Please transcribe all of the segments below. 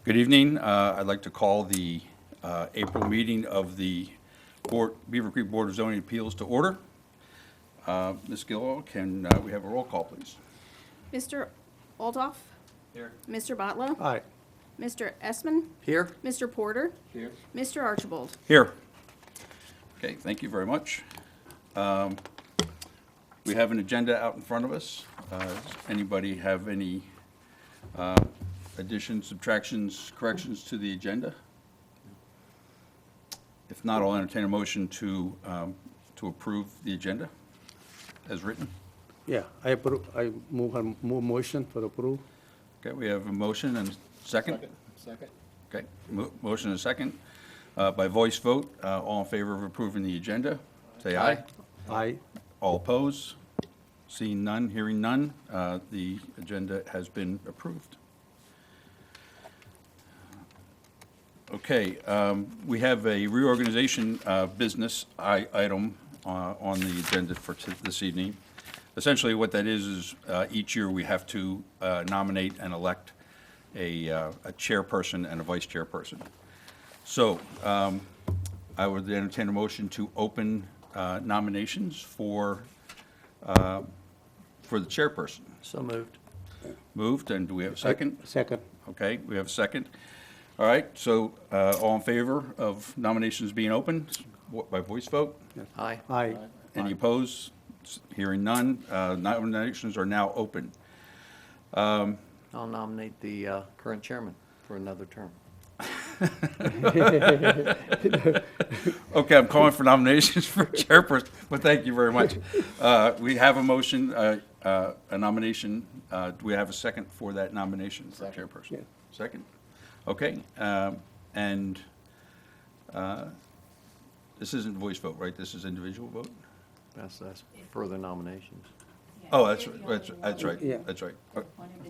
Good evening. I'd like to call the April meeting of the Beavercreek Board of Zoning Appeals to order. Ms. Gillow, can we have a roll call, please? Mr. Aldoff? Here. Mr. Botla? Aye. Mr. Essman? Here? Mr. Porter? Here. Mr. Archibald? Here. Okay, thank you very much. We have an agenda out in front of us. Does anybody have any additions, subtractions, corrections to the agenda? If not, I'll entertain a motion to approve the agenda as written. Yeah, I approve, I move motion for approve. Okay, we have a motion and second. Second. Okay, motion and second. By voice vote, all in favor of approving the agenda, say aye. Aye. All opposed? Seeing none, hearing none, the agenda has been approved. Okay, we have a reorganization business item on the agenda for this evening. Essentially, what that is each year we have to nominate and elect a chairperson and a vice chairperson. So I would entertain a motion to open nominations for the chairperson. So moved. Moved, and do we have a second? Second. Okay, we have a second. All right, so all in favor of nominations being opened by voice vote? Aye. Aye. Any opposed? Hearing none, nominations are now open. I'll nominate the current chairman for another term. Okay, I'm calling for nominations for chairperson, but thank you very much. We have a motion, a nomination. Do we have a second for that nomination for Second. chairperson? Yeah. Second? Okay, and this isn't voice vote, right? This is individual vote? That's further nominations. Oh, that's right, Yeah. that's right.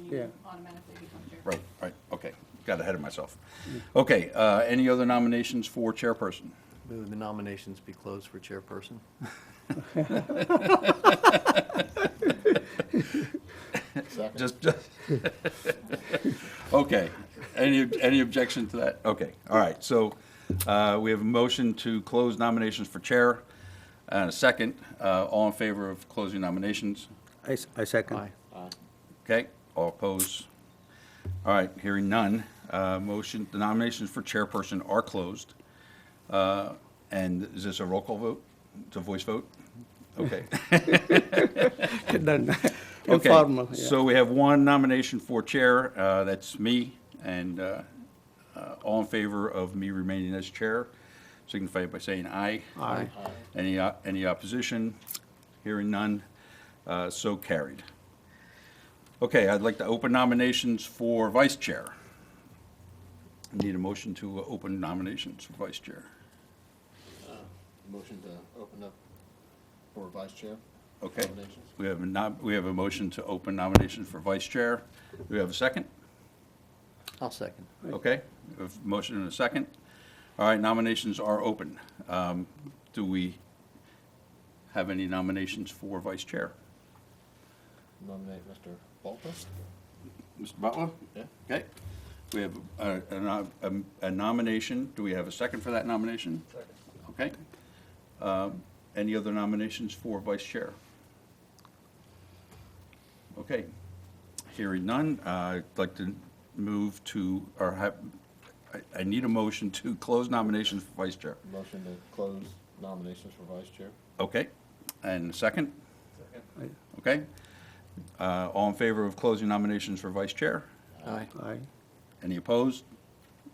Yeah. automatically become chair. Right, okay, got ahead of myself. Okay, any other nominations for chairperson? Move the nominations be closed for chairperson. Second. Just, okay, any objection to that? Okay, all right, so we have a motion to close nominations for chair, and a second. All in favor of closing nominations? I second. Aye. Okay, all opposed? All right, hearing none, the nominations for chairperson are closed. And is this a roll call vote? It's a voice vote? Okay. Done. Okay, Informal, yeah. so we have one nomination for chair, that's me, and all in favor of me remaining as chair, signify by saying aye. Aye. Any opposition? Hearing none, so carried. Okay, I'd like to open nominations for vice chair. Need a motion to open nominations for vice chair. Motion to open up for vice chair. Okay, Nominations. we have a motion to open nominations for vice chair. Do we have a second? I'll second. Okay, we have a motion and a second. All right, nominations are open. Do we have any nominations for vice chair? Nominate Mr. Bolton. Mr. Butler? Yeah. Okay, we have a nomination. Do we have a second for that nomination? Second. Okay. Any other nominations for vice chair? Okay, hearing none, I'd like to move to, or have, I need a motion to close nominations for vice chair. Motion to close nominations for vice chair. Okay, and a second? Aye. Okay. All in favor of closing nominations for vice chair? Aye. Aye. Any opposed?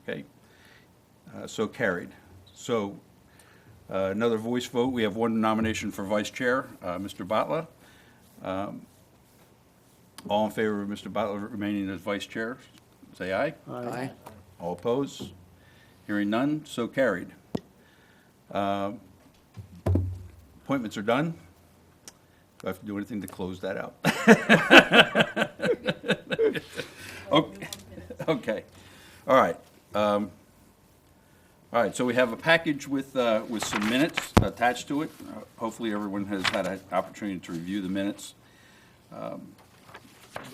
Okay, so carried. So, another voice vote, we have one nomination for vice chair, Mr. Botla. All in favor of Mr. Botla remaining as vice chair, say aye. Aye. All opposed? Hearing none, so carried. Appointments are done. Do I have to do anything to close that out? Okay, okay, all right. All right, so we have a package with some minutes attached to it. Hopefully, everyone has had an opportunity to review the minutes.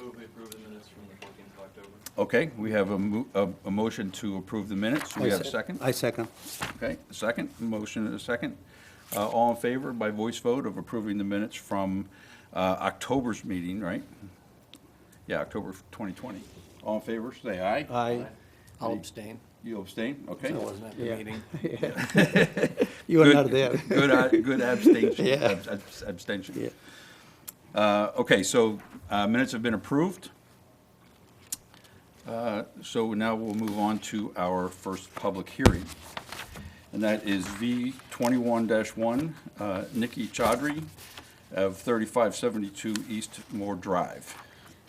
Move we approve the minutes from the 14th of October. Okay, we have a motion to approve the minutes. Do we have a second? I second. Okay, a second, motion and a second. All in favor by voice vote of approving the minutes from October's meeting, right? Yeah, October 2020. All in favor, say aye. Aye. I'll abstain. You abstain, okay? I wasn't at the Yeah. meeting. You were Good- not there. Good abstention. Yeah. Abstention. Yeah. Okay, so minutes have been approved. So now we'll move on to our first public hearing. And that is V 21-1, Nikki Chaudhry of 3572 Eastmoor Drive.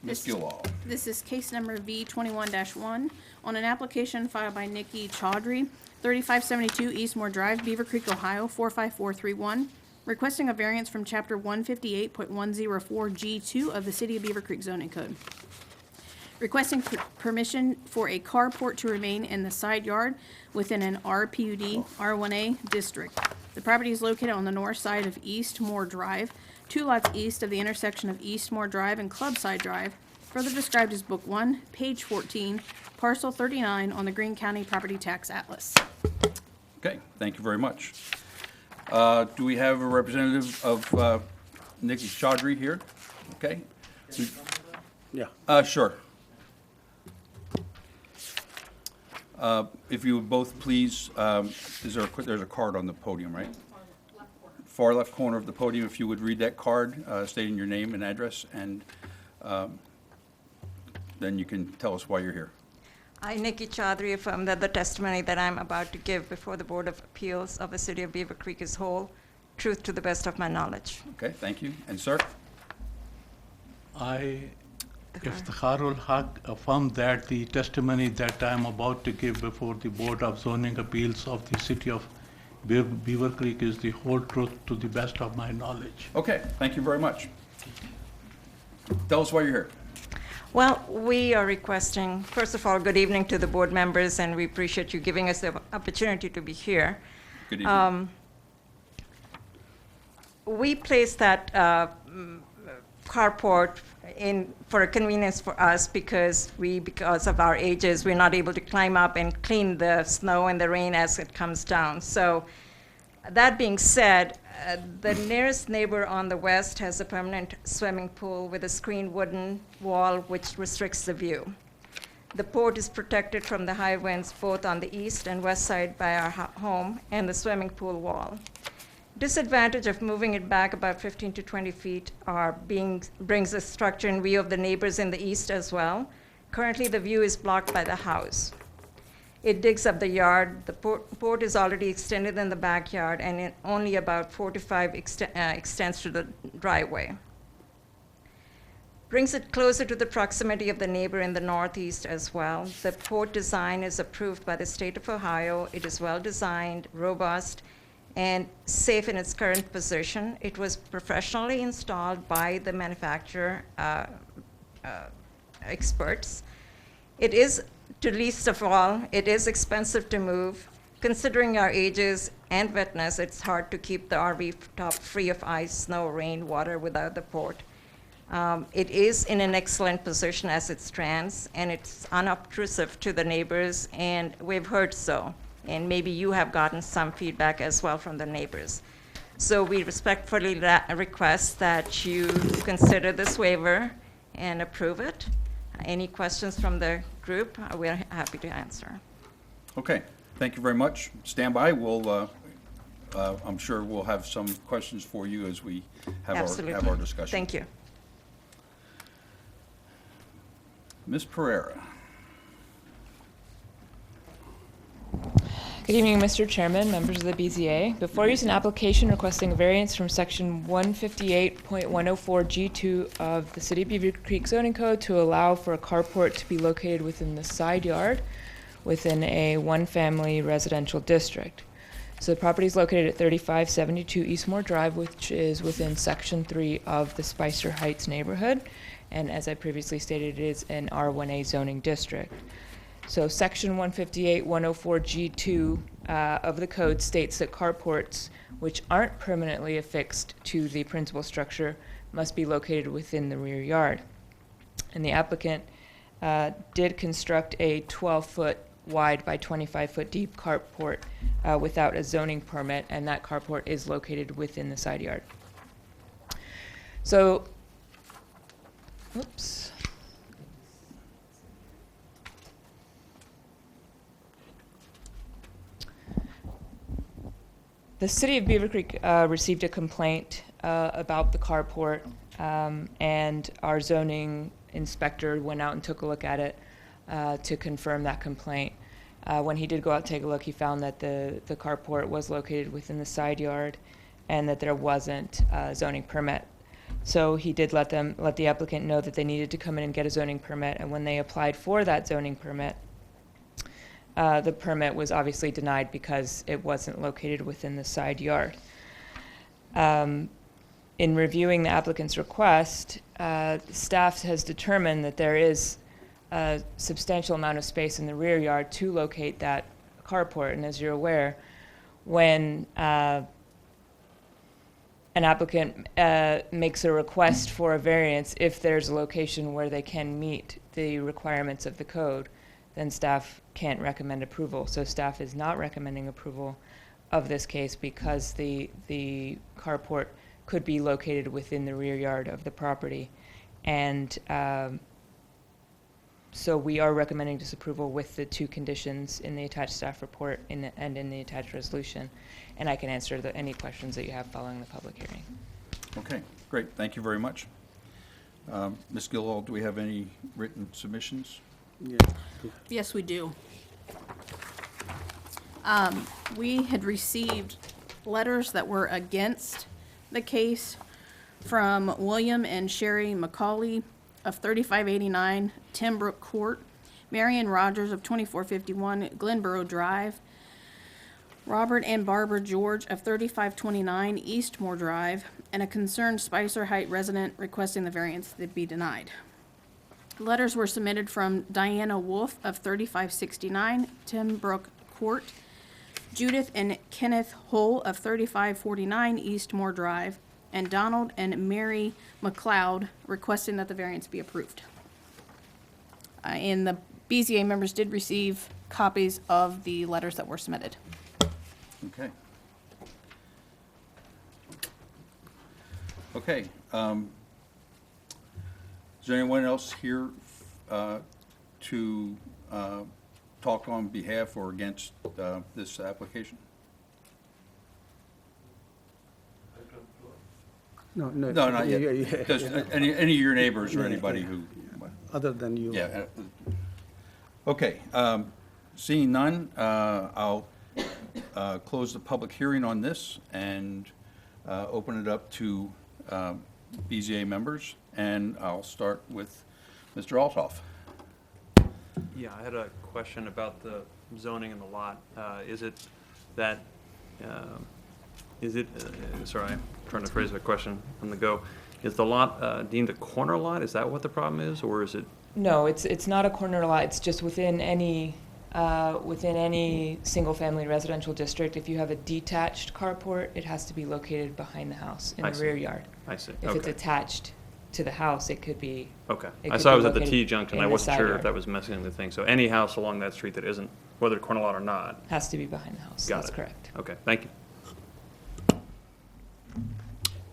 Ms. This- Gillall. This is case number V 21-1 on an application filed by Nikki Chaudhry, 3572 Eastmoor Drive, Beavercreek, Ohio, 45431, requesting a variance from Chapter 158.104G2 of the City of Beavercreek zoning code. Requesting permission for a carport to remain in the side yard within an RPUD R1A district. The property is located on the north side of Eastmoor Drive, 2 lots east of the intersection of Eastmoor Drive and Clubside Drive, further described as Book 1, page 14, parcel 39 on the Greene County Property Tax Atlas. Okay, thank you very much. Do we have a representative of Nikki Chaudhry here? Okay, Yeah. sure. If you would both please, there's a card on the podium, right? Far left corner of the podium, if you would read that card, stating your name and address, and then you can tell us why you're here. I, Nikki Chaudhry, affirm that the testimony that I'm about to give before the Board of Appeals of the City of Beavercreek is whole, truth to the best of my knowledge. Okay, thank you. And sir? I, Iftikharul Haq, affirm that the testimony that I am about to give before the Board of Zoning Appeals of the City of Beavercreek is the whole truth to the best of my knowledge. Okay, thank you very much. Tell us why you're here. Well, we are requesting, first of all, good evening to the board members, and we appreciate you giving us the opportunity to be here. Good evening. We placed that carport in for a convenience for us because of our ages, we're not able to climb up and clean the snow and the rain as it comes down. So that being said, the nearest neighbor on the west has a permanent swimming pool with a screened wooden wall which restricts the view. The port is protected from the high winds both on the east and west side by our home and the swimming pool wall. Disadvantage of moving it back about 15 to 20 feet brings the structure in view of the neighbors in the east as well. Currently, the view is blocked by the house. It digs up the yard. The port is already extended in the backyard, and it only about 4 to 5 extends to the driveway. Brings it closer to the proximity of the neighbor in the northeast as well. The port design is approved by the state of Ohio. It is well designed, robust, and safe in its current position. It was professionally installed by the manufacturer experts. It is, to least of all, it is expensive to move. Considering our ages and wetness, it's hard to keep the RV top free of ice, snow, rain, water without the port. It is in an excellent position as it stands, and it's unobtrusive to the neighbors, and we've heard so. And maybe you have gotten some feedback as well from the neighbors. So we respectfully request that you consider this waiver and approve it. Any questions from the group, we're happy to answer. Okay, thank you very much. Stand by. We'll, I'm sure we'll have some questions for you as we have our discussion. Thank you. Ms. Pereira. Good evening, Mr. Chairman, members of the BZA. Before you is an application requesting a variance from section 158.104G2 of the City of Beavercreek zoning code to allow for a carport to be located within the side yard within a one-family residential district. So the property is located at 3572 Eastmoor Drive, which is within section 3 of the Spicer Heights neighborhood. And as I previously stated, it is an R1A zoning district. So section 158.104G2 of the code states that carports which aren't permanently affixed to the principal structure must be located within the rear yard. And the applicant did construct a 12-foot wide by 25-foot deep carport without a zoning permit, and that carport is located within the side yard. So, oops. The city of Beavercreek received a complaint about the carport, and our zoning inspector went out and took a look at it to confirm that complaint. When he did go out and take a look, he found that the carport was located within the side yard and that there wasn't a zoning permit. So he did let the applicant know that they needed to come in and get a zoning permit, and when they applied for that zoning permit, the permit was obviously denied because it wasn't located within the side yard. In reviewing the applicant's request, staff has determined that there is a substantial amount of space in the rear yard to locate that carport. And as you're aware, when an applicant makes a request for a variance, if there's a location where they can meet the requirements of the code, then staff can't recommend approval. So staff is not recommending approval of this case because the carport could be located within the rear yard of the property. And so we are recommending disapproval with the two conditions in the attached staff report and in the attached resolution. And I can answer any questions that you have following the public hearing. Okay, great, thank you very much. Ms. Gillill, do we have any written submissions? Yeah. Yes, we do. We had received letters that were against the case from William and Sherry McCauley of 3589 Timbrook Court, Marion Rogers of 2451 Glenboro Drive, Robert and Barbara George of 3529 Eastmoor Drive, and a concerned Spicer Height resident requesting the variance that be denied. Letters were submitted from Diana Wolf of 3569 Timbrook Court, Judith and Kenneth Hull of 3549 Eastmoor Drive, and Donald and Mary McLeod requesting that the variance be approved. And the BZA members did receive copies of the letters that were submitted. Okay. Okay. Is there anyone else here to talk on behalf or against this application? No, No, not yet. Yeah. Just any of your neighbors or anybody who, Other than you. yeah. Okay, seeing none, I'll close the public hearing on this and open it up to BZA members, and I'll start with Mr. Altoff. Yeah, I had a question about the zoning and the lot. Is it that, sorry, I'm trying to phrase the question on the go. Is the lot deemed a corner lot? Is that what the problem is, or is it? No, it's not a corner lot. It's just within any single-family residential district. If you have a detached carport, it has to be located behind the house in I the see. rear yard. I see, If it's okay, attached to the house, it could be, okay. it I could saw be it was at the located T-junction. in I the wasn't side sure yard. if that was missing the thing. So any house along that street that isn't, whether corner lot or not. has to be behind the house. Got That's it. correct. Okay, thank you.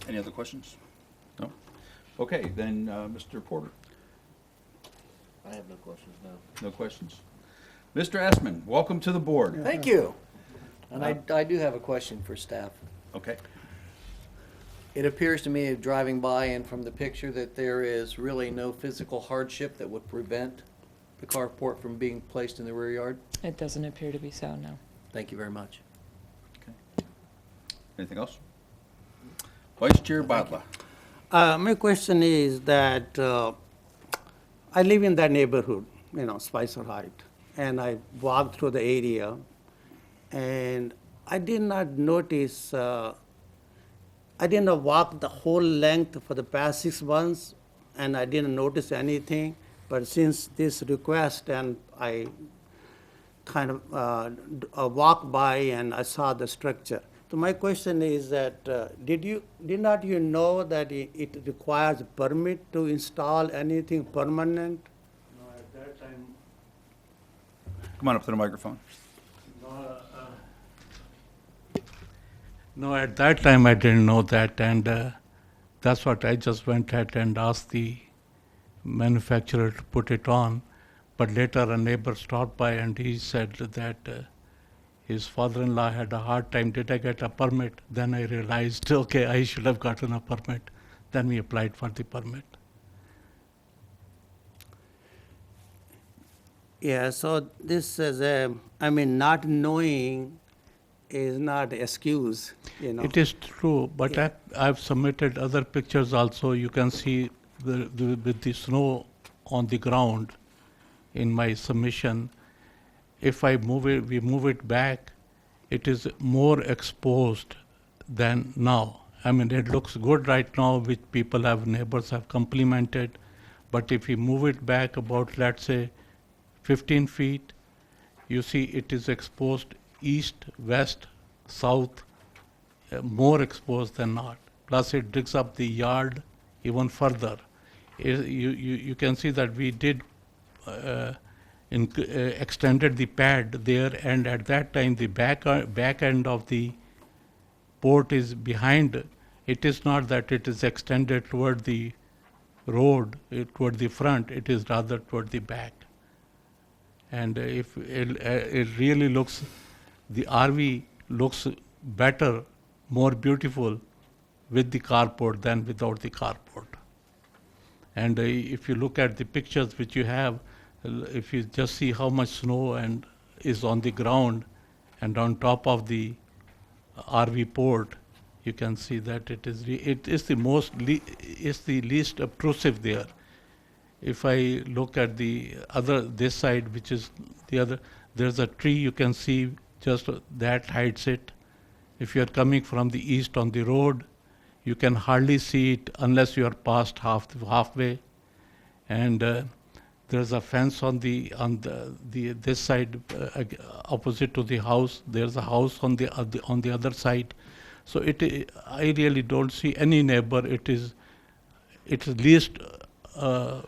Any other questions? No? Okay, then, Mr. Porter, I have no questions now. no questions? Mr. Assman, welcome to the board. Thank you. And I do have a question for staff. Okay, It appears to me, driving by and from the picture, that there is really no physical hardship that would prevent the carport from being placed in the rear yard. It doesn't appear to be so, no. Thank you very much. okay. Anything else? Vice Chair Badla. My question is that I live in that neighborhood, Spicer Height, and I walked through the area, and I did not notice, I didn't walk the whole length for the past 6 months, and I didn't notice anything. But since this request, and I kind of walked by and I saw the structure. So my question is that, did not you know that it requires a permit to install anything permanent? No, at that time, Come on up to the microphone. no, at that time I didn't know that, and that's what I just went ahead and asked the manufacturer to put it on. But later a neighbor stopped by and he said that his father-in-law had a hard time. Did I get a permit? Then I realized, okay, I should have gotten a permit. Then we applied for the permit. Yeah, so this is not knowing is not excuse, It is true, but Yeah. I've submitted other pictures also. You can see with the snow on the ground in my submission. If we move it back, it is more exposed than now. I mean, it looks good right now, which neighbors have complimented. But if we move it back about, let's say, 15 feet, you see it is exposed east, west, south, more exposed than not. Plus it digs up the yard even further. You can see that we did extended the pad there, and at that time the back end of the port is behind. It is not that it is extended toward the road, toward the front, it is rather toward the back. And if it really looks, the RV looks better, more beautiful with the carport than without the carport. And if you look at the pictures which you have, if you just see how much snow and is on the ground and on top of the RV port, you can see that it is the least obtrusive there. If I look at this side, which is the other, there's a tree you can see, just that hides it. If you're coming from the east on the road, you can hardly see it unless you are past halfway. And there's a fence on this side opposite to the house. There's a house on the other side. So I really don't see any neighbor. It is least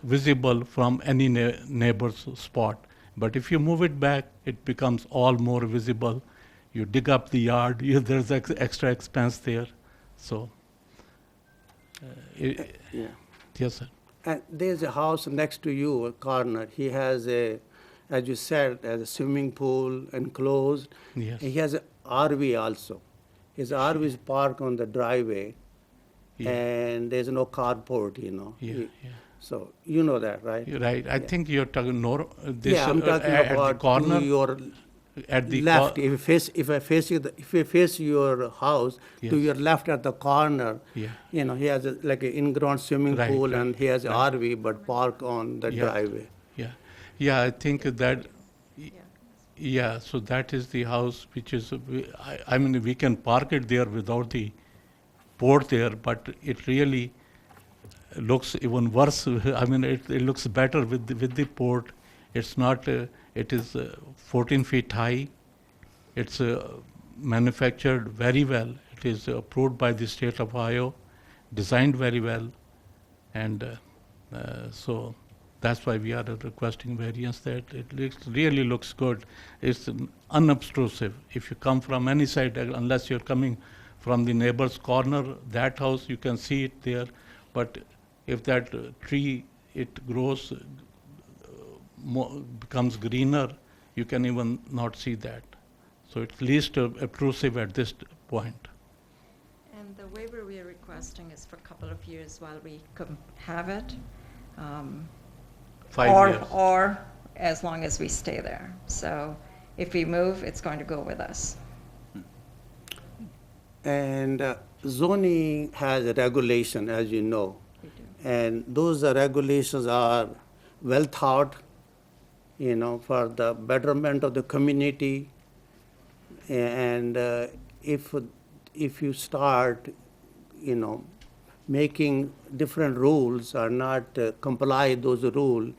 visible from any neighbor's spot. But if you move it back, it becomes all more visible. You dig up the yard, there's extra expense there. So, Yeah. yes, sir. And there's a house next to you, a corner. He has as you said, a swimming pool enclosed. Yes. He has an RV also. His RV is parked on the driveway, Yeah. and there's no carport, Yeah, yeah. So you know that, right? You're right. I think you're talking Yeah, I'm talking at about the corner, to your at the left. If you face your house, Yes. to your left at the corner, Yeah. he has like an in-ground swimming Right, pool, right, and he has an right. RV, but park on the Yeah. driveway. Yeah, I think that. Yeah, so that is the house which is. I mean, we can park it there without the port there, but it really looks even worse. I mean, it looks better with the port. It's not. It is 14 feet high. It's manufactured very well. It is approved by the state of Ohio, designed very well, and so that's why we are requesting variance. That it really looks good. It's unobtrusive. If you come from any side, unless you're coming from the neighbor's corner, that house you can see it there. But if that tree it grows, becomes greener, you can even not see that. So it's least obtrusive at this point. And the waiver we are requesting is for a couple of years while we have it. 5 years. Or as long as we stay there. So if we move, it's going to go with us. And zoning has a regulation, as you know. We do. And those regulations are well thought, for the betterment of the community. And if you start, making different rules or not comply those rules,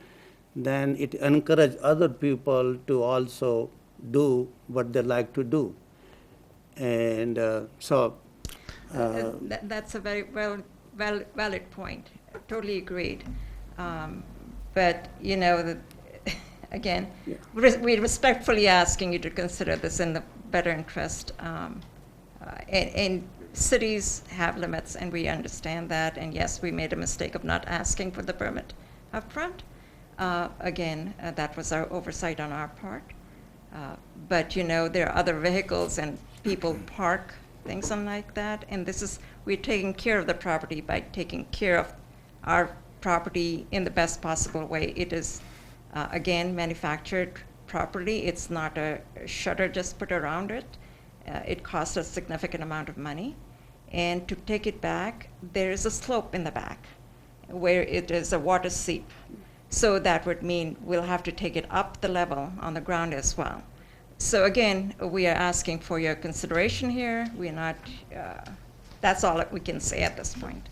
then it encourages other people to also do what they like to do. And That's a very valid point. Totally agreed. But, you know, again, we're respectfully asking you to consider this in the better interest. And cities have limits, and we understand that. And yes, we made a mistake of not asking for the permit upfront. Again, that was our oversight on our part. But, you know, there are other vehicles and people park, things like that. And we're taking care of the property by taking care of our property in the best possible way. It is, again, manufactured property. It's not a shutter just put around it. It costs a significant amount of money. And to take it back, there is a slope in the back where it is a water seep. So that would mean we'll have to take it up the level on the ground as well. So again, we are asking for your consideration here. We're not, that's all that we can say at this point.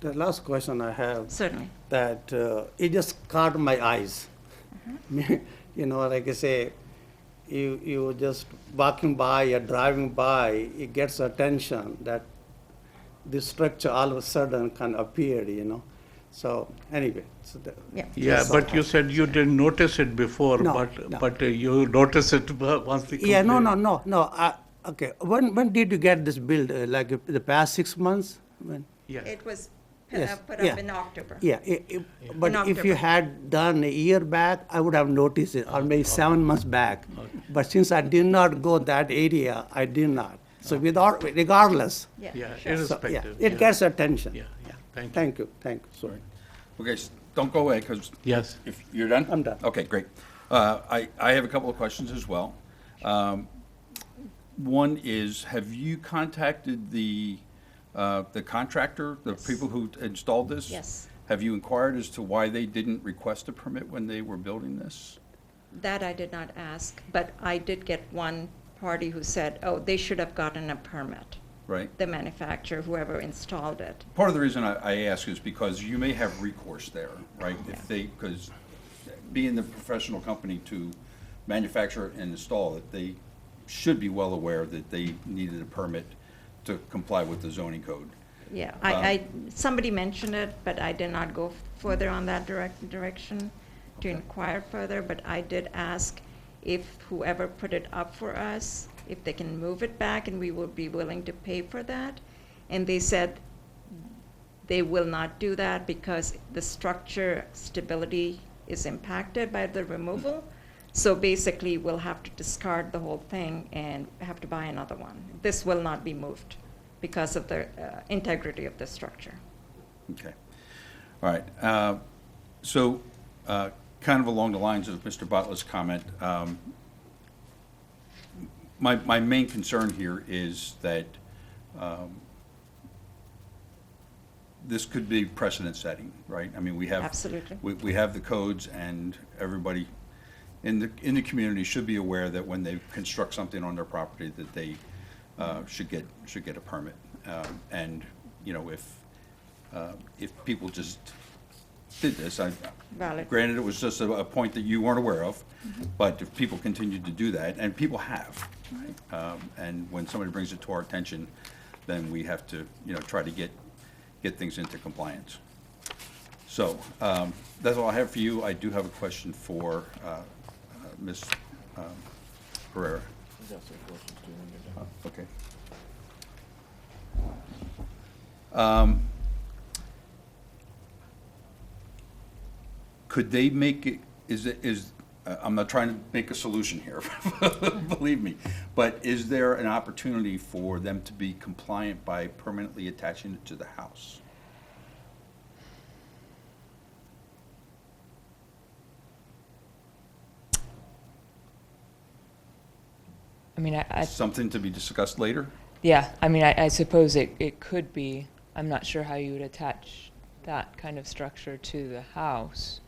the last question I have, Certainly. that it just caught my eyes. You know, like I say, you just walking by or driving by, it gets attention that this structure all of a sudden can appear, you know. So anyway, Yeah. Yeah, but you said you didn't notice it before, No, but you noticed it once the yeah, complaint- no. Okay, when did you get this build? Like the past 6 months? When? Yes. It was Yes, put yeah. up in October. Yeah, but In if you October. had done a year back, I would have noticed it, or maybe 7 months back. But since I did not go that area, I did not. So regardless, Yeah, Yeah, sure. so, yeah, irrespective. it gets attention. Yeah, thank you. Thank you, sorry. Okay, don't go away, because Yes. if you're done? I'm done. Okay, great. I have a couple of questions as well. One is, have you contacted the contractor, the people who installed this? Yes. Have you inquired as to why they didn't request a permit when they were building this? That I did not ask, but I did get one party who said, oh, they should have gotten a permit, Right? the manufacturer, whoever installed it. Part of the reason I ask is because you may have recourse there, right? If they, because being the professional company to manufacture and install it, they should be well aware that they needed a permit to comply with the zoning code. Yeah, somebody mentioned it, but I did not go further on that direction to inquire further, but I did ask if whoever put it up for us, if they can move it back and we would be willing to pay for that. And they said they will not do that because the structure stability is impacted by the removal. So basically, we'll have to discard the whole thing and have to buy another one. This will not be moved because of the integrity of the structure. Okay. All right. So, kind of along the lines of Mr. Butler's comment, my main concern here is that this could be precedent setting, right? I mean, we have. Absolutely. We have the codes, and everybody in the community should be aware that when they construct something on their property, that they should get a permit. And, you know, if people just did this, Valid. granted, it was just a point that you weren't aware of, but if people continued to do that, and people have, right? And when somebody brings it to our attention, then we have to, you know, try to get things into compliance. So, that's all I have for you. I do have a question for Ms. Pereira. I've got some questions too when you're done. Okay. Could they make it, I'm not trying to make a solution here, believe me, but is there an opportunity for them to be compliant by permanently attaching it to the house? I mean, Something to be discussed later? yeah, I mean, I suppose it could be. I'm not sure how you would attach that kind of structure to the house.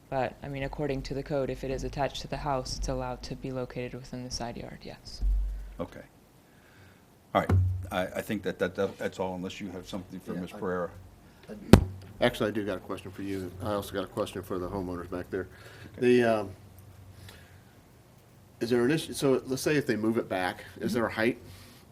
But, I mean, according to the code, if it is attached to the house, it's allowed to be located within the side yard, yes. Okay. All right. I think that's all, unless you have something for Yeah, Ms. Pereira. Actually, I do got a question for you. I also got a question for the homeowners back there. The, is there an issue, so let's say if they move it back, is there a height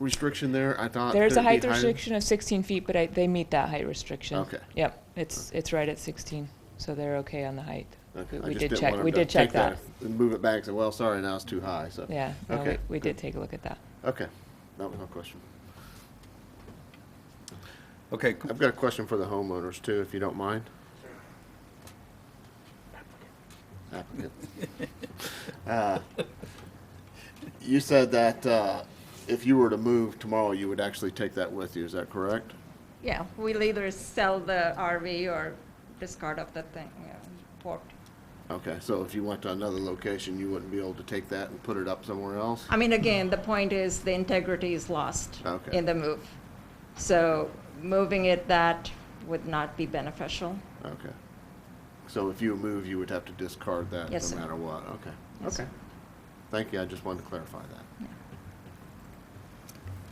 restriction there? I thought. There's a there'd be height restriction of 16 feet, but they meet that height restriction. Okay. Yep, it's right at 16, so they're okay on the height. Okay, I We just did didn't check, want we them to did check take that. And move it back and say, well, sorry, now it's too high, so. Yeah, no, Okay, we did take a look at that. Okay, that was my question. Okay, I've got a question for the homeowners too, if you don't mind. Applicant. You said that if you were to move tomorrow, you would actually take that with you, is that correct? Yeah, we'll either sell the RV or discard of the thing, port. Okay, so if you went to another location, you wouldn't be able to take that and put it up somewhere else? I mean, again, the point is the integrity is lost Okay. in the move. So moving it, that would not be beneficial. Okay. So if you move, you would have to discard that Yes, no sir. matter what? Okay. Yes, Okay. sir. Thank you, I just wanted to clarify that.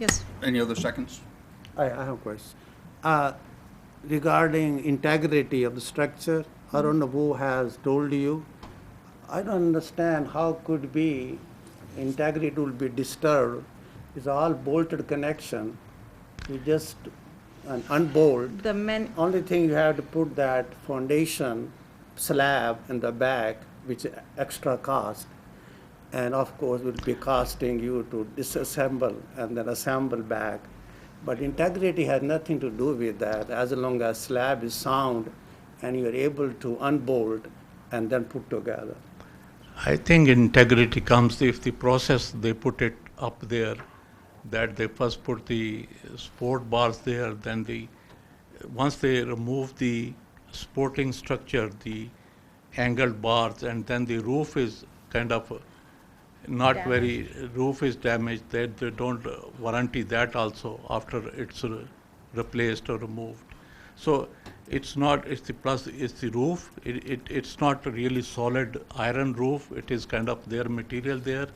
Yes. any other seconds? I have a question. Regarding integrity of the structure, I don't know who has told you. I don't understand how could be integrity will be disturbed. It's all bolted connection. You just unbolt. The men, Only thing you have to put that foundation slab in the back, which extra cost. And of course, will be costing you to disassemble and then assemble back. But integrity has nothing to do with that, as long as slab is sound and you're able to unbolt and then put together. I think integrity comes if the process they put it up there, that they first put the support bars there, then once they remove the supporting structure, the angled bars, and then the roof is kind of not very, roof is damaged, they don't warranty that also after it's replaced or removed. So it's not, it's the roof, it's not really solid iron roof, it is kind of their material there,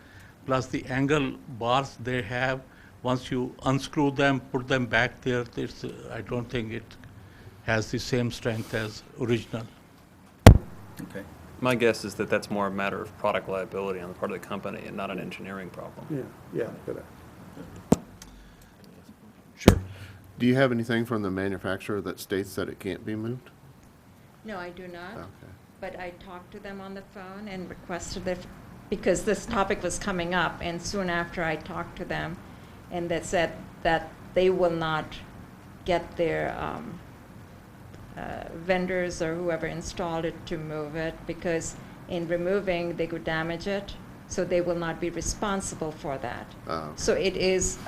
plus the angle bars they have, once you unscrew them, put them back there, I don't think it has the same strength as original. Okay. My guess is that that's more a matter of product liability on the part of the company and not an engineering problem. Yeah, correct. Sure. Do you have anything from the manufacturer that states that it can't be moved? no, I do not. Okay. But I talked to them on the phone and requested that, because this topic was coming up, and soon after I talked to them, and they said that they will not get their vendors or whoever installed it to move it, because in removing, they could damage it, so they will not be responsible for that. Oh. So it is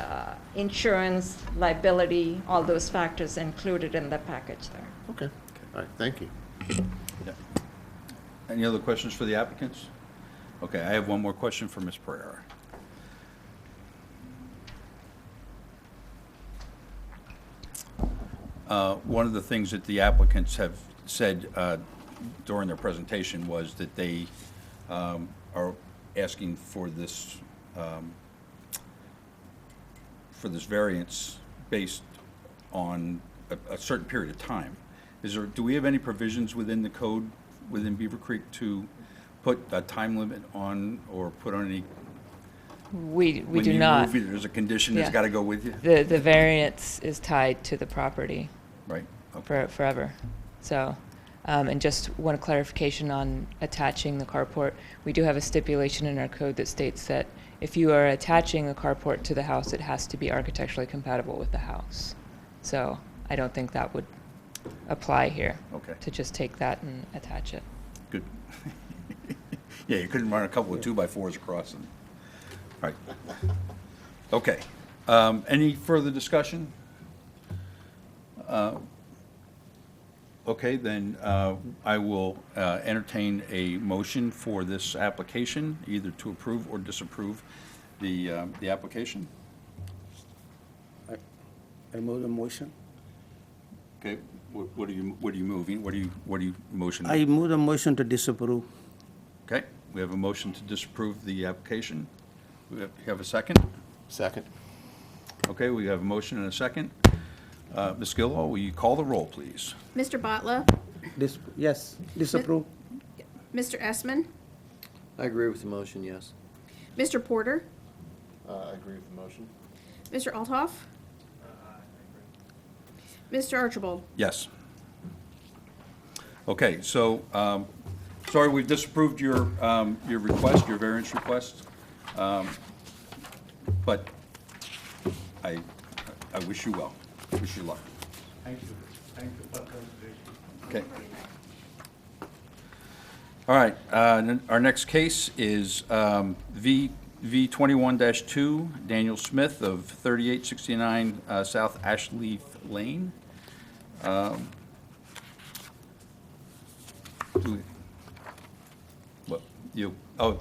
insurance, liability, all those factors included in the package there. Okay, all right, thank you. Yeah. Any other questions for the applicants? Okay, I have one more question for Ms. Pereira. One of the things that the applicants have said during their presentation was that they are asking for this variance based on a certain period of time. Do we have any provisions within the code, within Beavercreek, to put a time limit on, or put on any? We do not. When you move, there's a condition that's Yeah. got to go with you? The variance is tied to the property Right, okay. forever. So, and just one clarification on attaching the carport. We do have a stipulation in our code that states that if you are attaching a carport to the house, it has to be architecturally compatible with the house. So I don't think that would apply here. Okay. To just take that and attach it. Good. Yeah, you couldn't run a couple of 2x4s across them. Right. Okay. Any further discussion? Okay, then I will entertain a motion for this application, either to approve or disapprove the application. I move the motion. Okay, what are you moving? What are you motioning? I move the motion to disapprove. Okay, we have a motion to disapprove the application. We have a second? Second. Okay, we have a motion and a second. Ms. Gillo, will you call the roll, please? Mr. Botla? Yes, disapprove. Mr. Essman? I agree with the motion, yes. Mr. Porter? I agree with the motion. Mr. Althoff? Mr. Archibald? Yes. Okay, so, sorry, we've disapproved your request, your variance request. But I wish you well. Wish you luck. Thank you. Thank you for consideration. Okay. All right, our next case is V 21-2, Daniel Smith of 3869 South Ashleaf Lane. What, you, oh.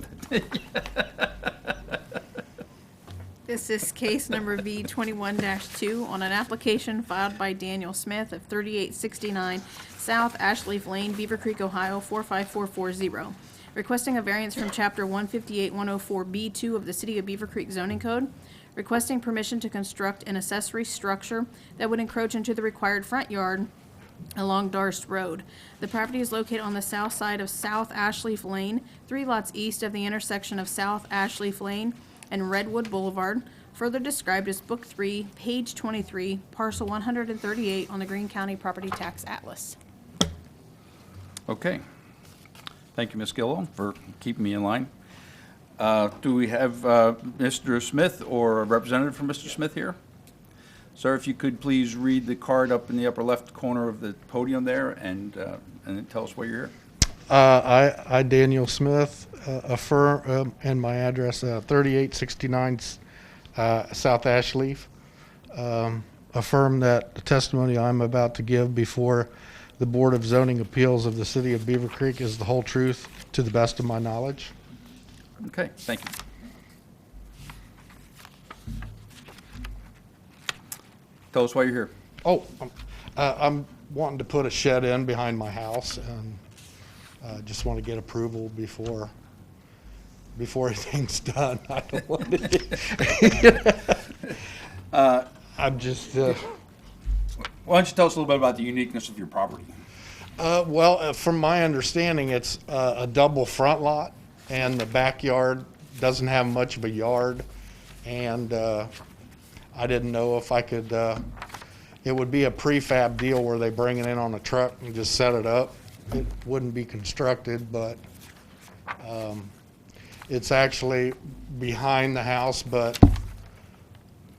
This is case number V 21-2 on an application filed by Daniel Smith of 3869 South Ashleaf Lane, Beavercreek, Ohio 45440, requesting a variance from Chapter 158-104B2 of the City of Beavercreek zoning code, requesting permission to construct an accessory structure that would encroach into the required front yard along Darst Road. The property is located on the south side of South Ashleaf Lane, 3 lots east of the intersection of South Ashleaf Lane and Redwood Boulevard, further described as Book 3, page 23, parcel 138 on the Greene County Property Tax Atlas. Okay. Thank you, Ms. Gillo, for keeping me in line. Do we have Mr. Smith or a representative from Mr. Smith here? Sir, if you could please read the card up in the upper left corner of the podium there and then tell us why you're here. I, Daniel Smith, affirm, and my address, 3869 South Ashleaf, affirm that the testimony I'm about to give before the Board of Zoning Appeals of the City of Beavercreek is the whole truth to the best of my knowledge. Okay, thank you. Tell us why you're here. Oh, I'm wanting to put a shed in behind my house, and just want to get approval before anything's done. I don't want to. I'm just. Why don't you tell us a little bit about the uniqueness of your property? Well, from my understanding, it's a double front lot, and the backyard doesn't have much of a yard, and I didn't know if I could. It would be a prefab deal where they bring it in on a truck and just set it up. It wouldn't be constructed, but it's actually behind the house, but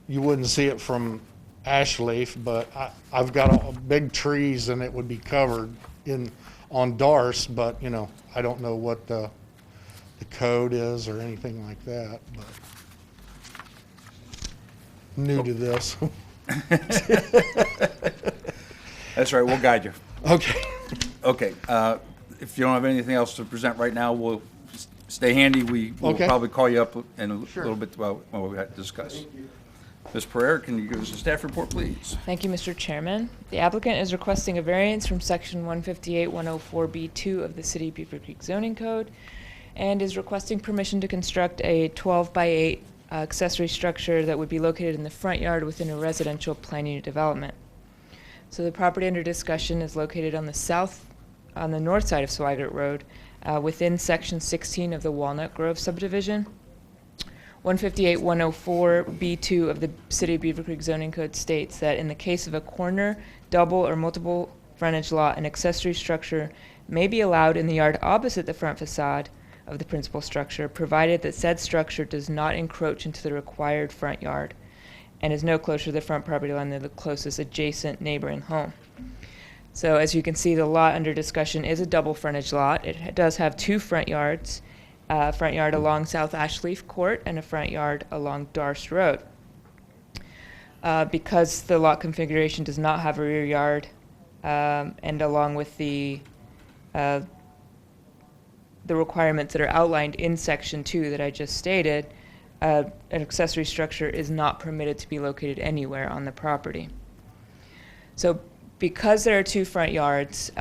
you wouldn't see it from Ashleaf, but I've got big trees and it would be covered on Darst, but you know, I don't know what the code is or anything like that, but new to this. That's right, we'll guide you. Okay. Okay, if you don't have anything else to present right now, we'll stay handy. We'll Okay. probably call you up in a Sure. little bit while we had to discuss. Ms. Pereira, can you give us a staff report, please? Thank you, Mr. Chairman. The applicant is requesting a variance from Section 158-104B2 of the City of Beavercreek zoning code and is requesting permission to construct a 12-by-8 accessory structure that would be located in the front yard within a residential plan unit development. So the property under discussion is located on the north side of Swigert Road within Section 16 of the Walnut Grove subdivision. 158-104B2 of the City of Beavercreek zoning code states that in the case of a corner, double, or multiple frontage lot, an accessory structure may be allowed in the yard opposite the front facade of the principal structure, provided that said structure does not encroach into the required front yard and is no closer to the front property line than the closest adjacent neighboring home. So as you can see, the lot under discussion is a double frontage lot. It does have 2 front yards, a front yard along South Ashleaf Court and a front yard along Darst Road. Because the lot configuration does not have a rear yard, and along with the requirements that are outlined in Section 2 that I just stated, an accessory structure is not permitted to be located anywhere on the property. So because there are 2 front yards,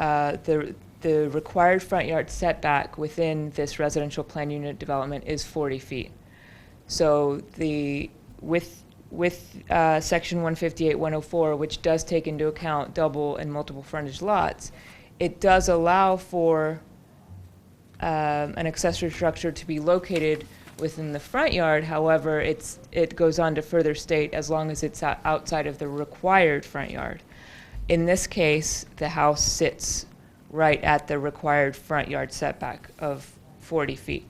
the required front yard setback within this residential plan unit development is 40 feet. So with Section 158-104, which does take into account double and multiple frontage lots, it does allow for an accessory structure to be located within the front yard. However, it goes on to further state as long as it's outside of the required front yard. In this case, the house sits right at the required front yard setback of 40 feet.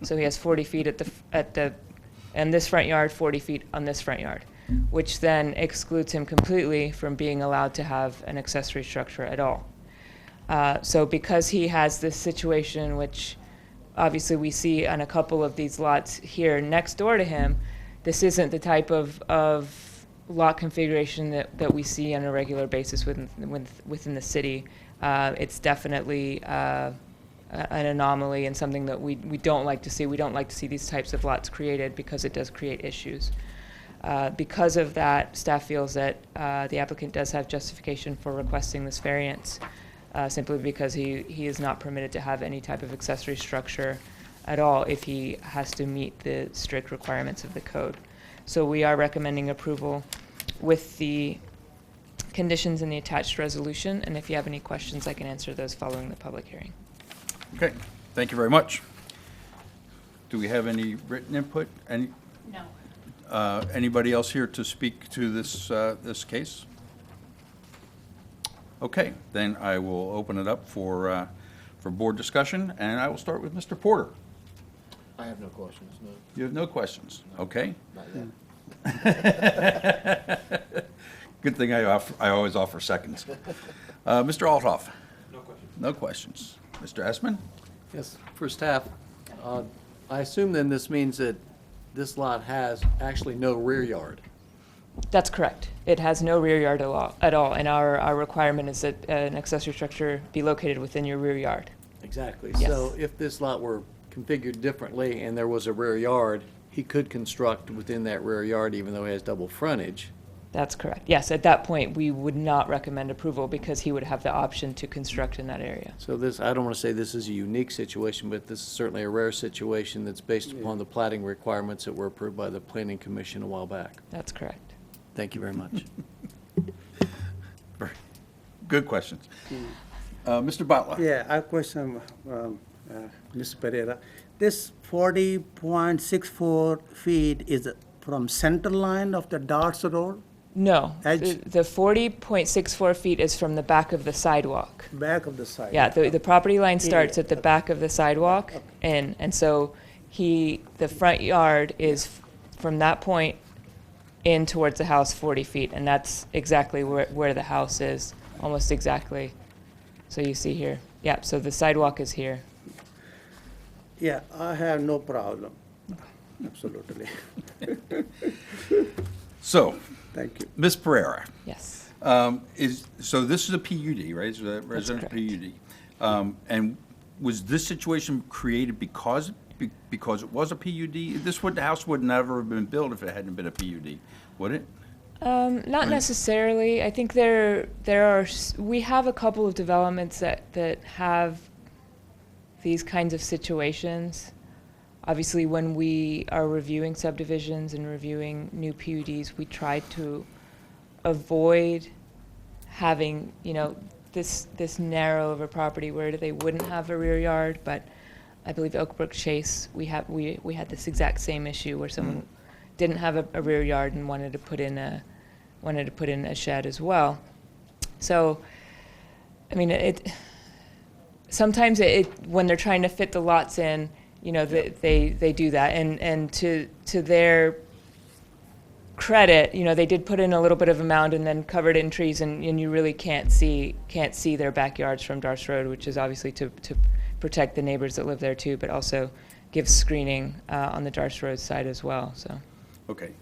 So he has 40 feet in this front yard, 40 feet on this front yard, which then excludes him completely from being allowed to have an accessory structure at all. So because he has this situation, which obviously we see on a couple of these lots here next door to him, this isn't the type of lot configuration that we see on a regular basis within the city. It's definitely an anomaly and something that we don't like to see. We don't like to see these types of lots created because it does create issues. Because of that, staff feels that the applicant does have justification for requesting this variance, simply because he is not permitted to have any type of accessory structure at all if he has to meet the strict requirements of the code. So we are recommending approval with the conditions in the attached resolution, and if you have any questions, I can answer those following the public hearing. Okay, thank you very much. Do we have any written input? No. Anybody else here to speak to this case? Okay, then I will open it up for board discussion, and I will start with Mr. Porter. I have no questions, no. You have no questions, okay? Not yet. Good thing I always offer seconds. Mr. Althoff? No questions. No questions. Mr. Essman? Yes, for staff, I assume then this means that this lot has actually no rear yard. That's correct. It has no rear yard at all, and our requirement is that an accessory structure be located within your rear yard. Exactly. Yes. So if this lot were configured differently and there was a rear yard, he could construct within that rear yard even though he has double frontage. That's correct. Yes, at that point, we would not recommend approval because he would have the option to construct in that area. So this, I don't want to say this is a unique situation, but this is certainly a rare situation that's based upon the plating requirements that were approved by the Planning Commission a while back. That's correct. Thank you very much. Very good questions. Mr. Butler? Yeah, I question, Mr. Pereira. This 40.64 feet is from center line of the Darts Road, No, Edge? the 40.64 feet is from the back of the sidewalk. back of the side. Yeah, the property line starts at the back of the sidewalk, and so the front yard is from that point in towards the house 40 feet, and that's exactly where the house is, almost exactly. So you see here, yeah, so the sidewalk is here. Yeah, I have no problem. Absolutely. So, Thank you. Ms. Pereira, Yes, so this is a PUD, right? It's a residential correct. PUD. And was this situation created because it was a PUD? The house would never have been built if it hadn't been a PUD, would it? not necessarily. I think we have a couple of developments that have these kinds of situations. Obviously, when we are reviewing subdivisions and reviewing new PUDs, we try to avoid having, this narrow of a property where they wouldn't have a rear yard. But I believe Oakbrook Chase, we had this exact same issue where someone didn't have a rear yard and wanted to put in a shed as well. So, I mean, sometimes when they're trying to fit the lots in, they do that, and to their credit, they did put in a little bit of a mound and then covered it in trees, and you really can't see their backyards from Darts Road, which is obviously to protect the neighbors that live there too, but also gives screening on the Darts Road side as well. So. Okay,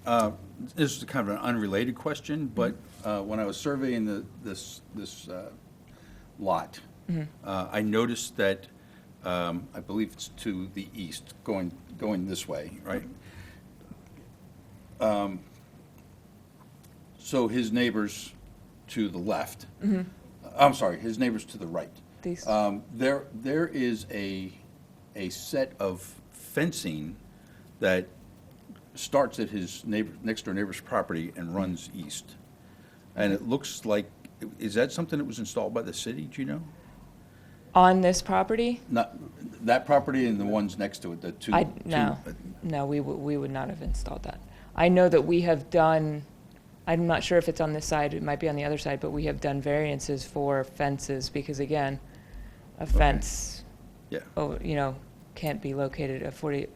this is kind of an unrelated question, but when I was surveying this lot, I noticed that I believe it's to the east, going this way, right? So his neighbors to the left. I'm sorry, his neighbors to the right. These. There is a set of fencing that starts at his next door neighbor's property and runs east. And it looks like, is that something that was installed by the city, do you know? On this property? Not, That property and the ones next to it, the two. No, we would not have installed that. I know that we have done, I'm not sure if it's on this side, it might be on the other side, but we have done variances for fences because again, a fence, Yeah. can't be located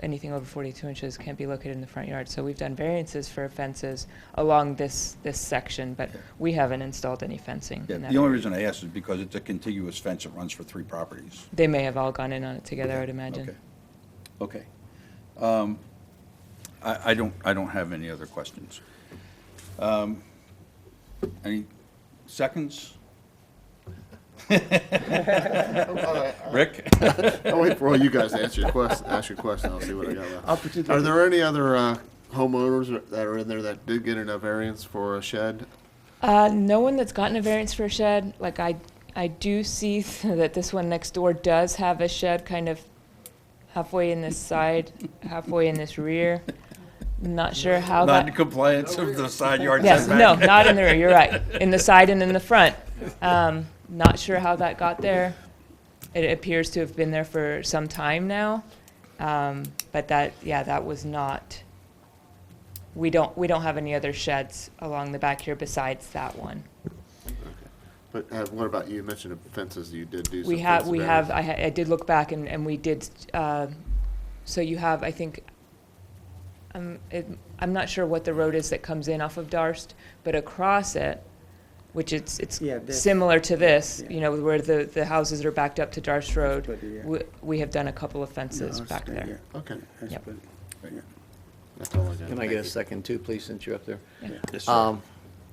anything over 42 inches can't be located in the front yard. So we've done variances for fences along this section, but we haven't installed any fencing. Yeah, in that the only area. reason I asked is because it's a contiguous fence that runs for 3 properties. They may have all gone in on it together, I would imagine. Okay. I don't have any other questions. Any seconds? Rick? I'll wait for all you guys to ask your question, I'll see what I got left. Are there any other homeowners that are in there that did get a variance for a shed? No one that's gotten a variance for a shed. Like I do see that this one next door does have a shed kind of halfway in this side, halfway in this rear. Not sure how that. Non-compliance of the side yard Yes, setback? no, not in the rear, you're right. In the side and in the front. Not sure how that got there. It appears to have been there for some time now. But that was not, we don't have any other sheds along the back here besides that one. But what about, you mentioned fences, you did do some We fence have, variance. I did look back and we did, so you have, I think, I'm not sure what the road is that comes in off of Darst, but across it, which it's Yeah, that's- similar to this, Yeah. where the houses are backed up to Darst Road. But, yeah. We have done a couple of fences No, back stay, there. yeah. Okay, Yep. that's all I got. Can I Thank get a you. second too, please, since you're up there? Yes, sir.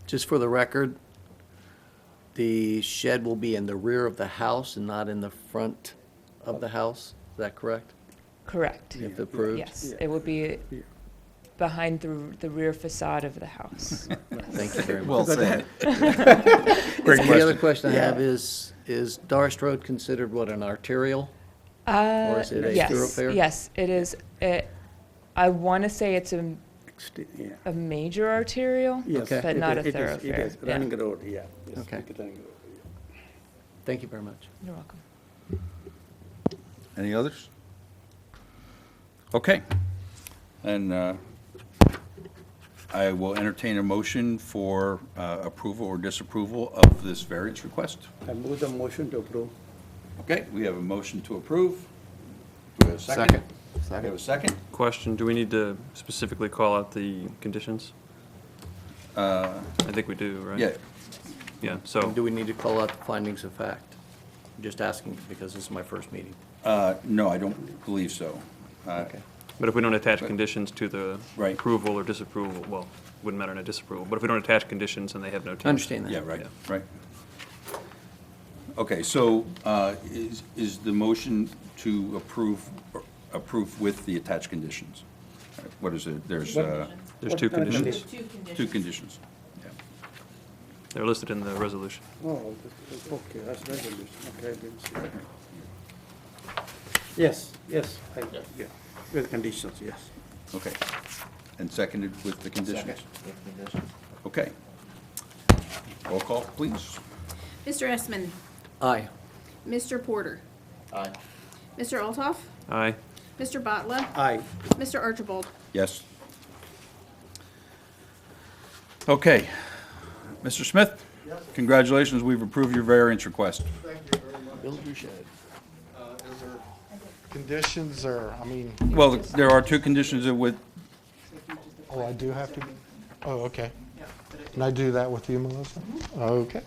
Just for the record, the shed will be in the rear of the house and not in the front of the house. Is that correct? Correct. If approved? Yes, it would be behind the rear facade of the house. Thank you very much. Well said. The other question I have is Darst Road considered what, an arterial? Or is it a Yes, thoroughfare? yes, it is. I want to say it's Yeah. a major arterial, Yes, Okay. but it not is- a it is- thoroughfare. It is Yeah. running road, yeah. Yes, Okay. it is running road, yeah. Thank you very much. You're welcome. Any others? Okay. And I will entertain a motion for approval or disapproval of this variance request. I move the motion to approve. Okay, we have a motion to approve. Do we have a second? Second. We have a second? Question, do we need to specifically call out the conditions? I think we do, right? Yeah, Yeah, so, Do we need to call out the findings of fact? I'm just asking because this is my first meeting. no, I don't believe so. Okay. but if we don't attach conditions to the Right. approval or disapproval, well, wouldn't matter in a disapproval, but if we don't attach conditions and they have no teeth. I understand that. Yeah, right, right. Okay, so is the motion to approve with the attached conditions? What is it? There's There's two conditions. two conditions. Yeah. They're listed in the resolution. Oh, okay, that's resolution, okay, I didn't see that. Yes, yeah, with conditions, yes. Okay. And seconded with the conditions? Okay. Roll call, please. Mr. Esmond, Aye. Mr. Porter, Aye. Mr. Altoff, Aye. Mr. Botla, Aye. Mr. Archibald. Yes. Okay. Mr. Smith? Congratulations, we've approved your variance request. Thank you very much. Build your shed. Is there conditions or, I mean, Well, there are two conditions that would, oh, I do have to? Oh, okay. Can I do that with you, Melissa? Okay.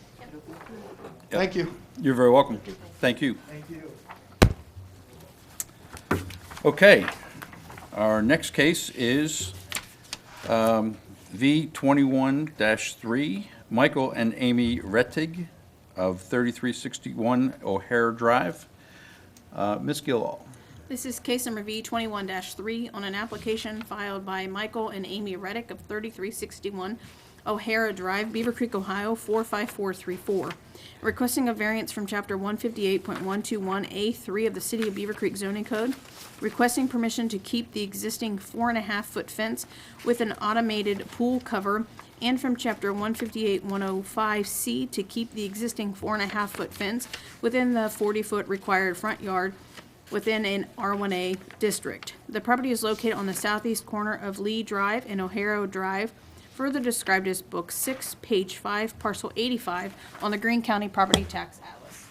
Thank you. you're very welcome. Thank you. Thank you. Okay. Our next case is V21-3, Michael and Amy Rettig of 3361 O'Hare Drive. Ms. Gillall. This is case number V21-3 on an application filed by Michael and Amy Reddick of 3361 O'Hara Drive, Beavercreek, Ohio 45434, requesting a variance from Chapter 158.121A3 of the City of Beavercreek zoning code, requesting permission to keep the existing 4.5-foot fence with an automated pool cover, and from Chapter 158.105C to keep the existing 4.5-foot fence within the 40-foot required front yard within an R1A district. The property is located on the southeast corner of Lee Drive and O'Hara Drive, further described as Book 6, page 5, parcel 85, on the Greene County Property Tax Atlas.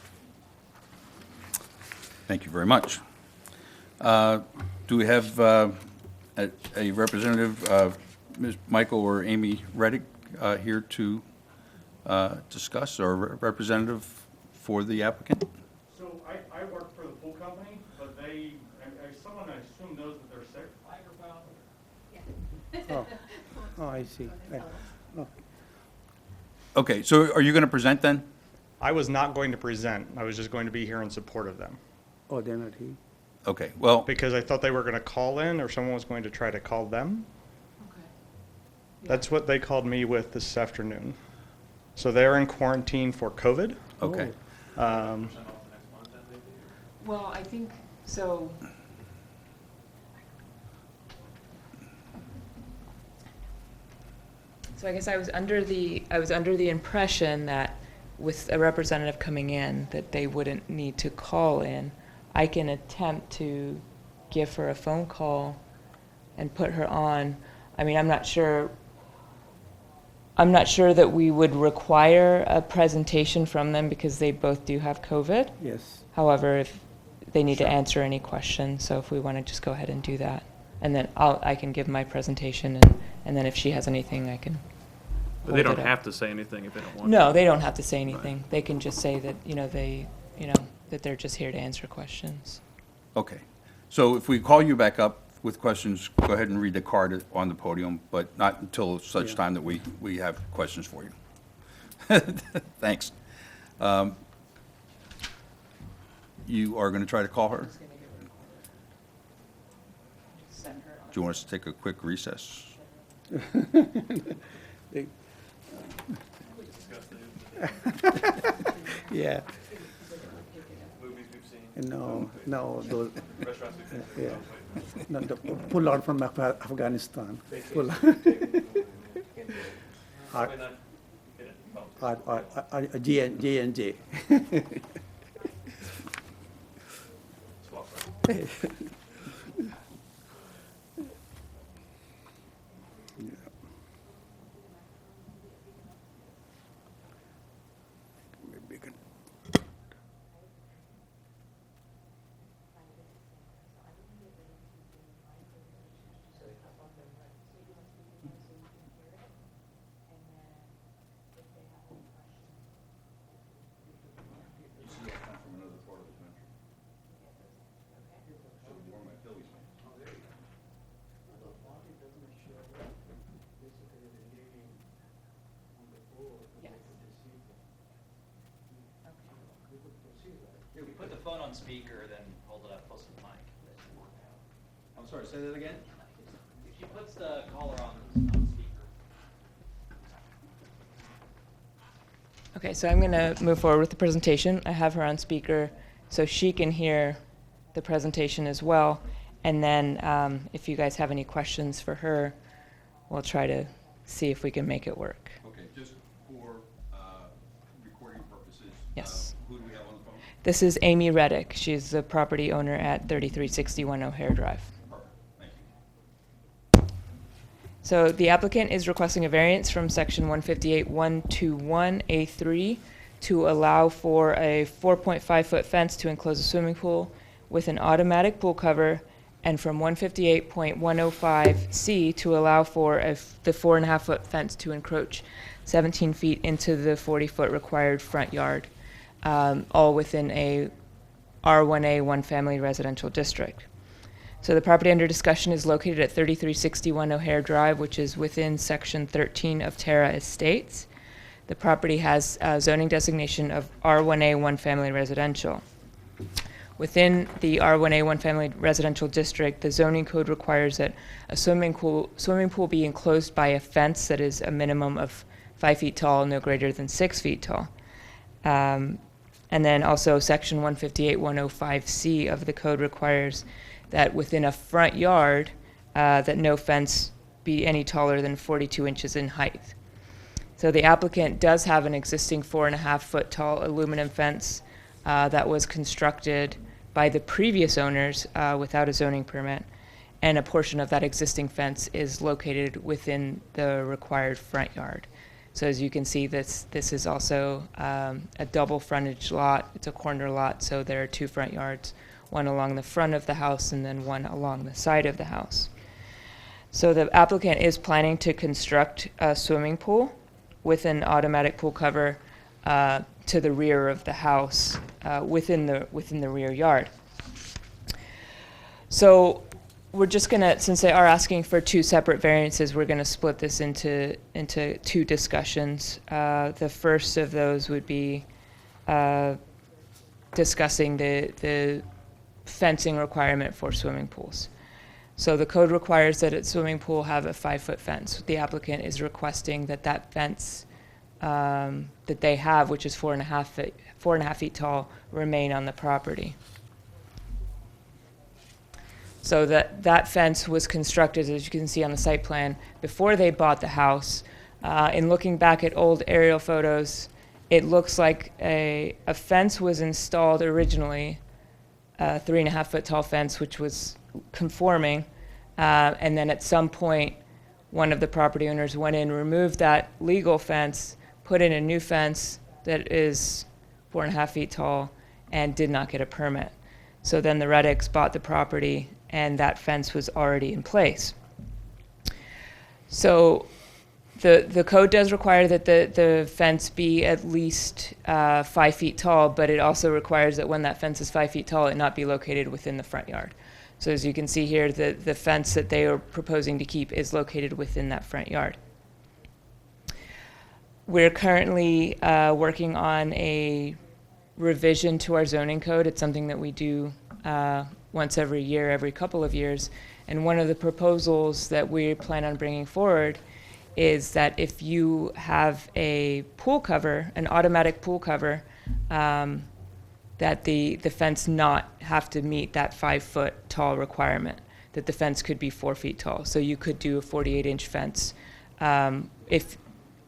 Thank you very much. Do we have a representative, Ms. Michael or Amy Reddick, here to discuss, or a representative for the applicant? So I work for the pool company, but someone I assume knows that they're sick. Oh, I see. Oh. Okay, so are you going to present then? I was not going to present. I was just going to be here in support of them. Oh, they're not here? Okay, well, Because I thought they were going to call in, or someone was going to try to call them. That's what they called me with this afternoon. So they're in quarantine for COVID. okay. Well, I think, so. So I guess I was under the impression that with a representative coming in, that they wouldn't need to call in. I can attempt to give her a phone call and put her on. I mean, I'm not sure that we would require a presentation from them because they both do have COVID. Yes. However, if they need to answer any questions, so if we want to just go ahead and do that. And then I can give my presentation, and then if she has anything, I can. But they don't hold it up. have to say anything if they don't want to. No, they don't have to say anything. They can just say that, that they're just here to answer questions. Okay. So if we call you back up with questions, go ahead and read the card on the podium, but not until such time that we have questions for you. Thanks. You are going to try to call her? Do you want us to take a quick recess? Yeah. No, those, yeah. No, the pull out from Afghanistan. Pull out. J&J. Put the phone on speaker, then hold it up close to the mic. I'm sorry, say that again? If she puts the caller on speaker. Okay, so I'm going to move forward with the presentation. I have her on speaker so she can hear the presentation as well. And then if you guys have any questions for her, we'll try to see if we can make it work. Okay, just for recording purposes. Yes. Who do we have on the phone? This is Amy Reddick. She's the property owner at 3361 O'Hare Drive. Perfect, thank you. So the applicant is requesting a variance from section 158.121A3 to allow for a 4.5-foot fence to enclose a swimming pool with an automatic pool cover, and from 158.105C to allow for the 4.5-foot fence to encroach 17 feet into the 40-foot required front yard, all within a R1A one-family residential district. So the property under discussion is located at 3361 O'Hare Drive, which is within Section 13 of Terra Estates. The property has a zoning designation of R1A one-family residential. Within the R1A one-family residential district, the zoning code requires that a swimming pool be enclosed by a fence that is a minimum of 5 feet tall, no greater than 6 feet tall. And then also Section 158.105C of the code requires that within a front yard, that no fence be any taller than 42 inches in height. So the applicant does have an existing 4.5-foot tall aluminum fence that was constructed by the previous owners without a zoning permit, and a portion of that existing fence is located within the required front yard. So as you can see, this is also a double frontage lot. It's a corner lot, so there are two front yards, one along the front of the house and then one along the side of the house. So the applicant is planning to construct a swimming pool with an automatic pool cover to the rear of the house within the rear yard. So we're just gonna, since they are asking for two separate variances, we're gonna split this into two discussions. The first of those would be discussing the fencing requirement for swimming pools. So the code requires that a swimming pool have a 5-foot fence. The applicant is requesting that fence that they have, which is 4.5 feet tall, remain on the property. So that fence was constructed, as you can see on the site plan, before they bought the house. In looking back at old aerial photos, it looks like a fence was installed originally, a 3.5 foot tall fence, which was conforming, and then at some point, one of the property owners went in, removed that legal fence, put in a new fence that is 4.5 feet tall, and did not get a permit. So then the Reddicks bought the property, and that fence was already in place. So the code does require that the fence be at least 5 feet tall, but it also requires that when that fence is 5 feet tall, it not be located within the front yard. So as you can see here, the fence that they are proposing to keep is located within that front yard. We're currently working on a revision to our zoning code. It's something that we do once every year, every couple of years. And one of the proposals that we plan on bringing forward is that if you have a pool cover, an automatic pool cover, that the fence not have to meet that 5 foot tall requirement, that the fence could be 4 feet tall. So you could do a 48-inch fence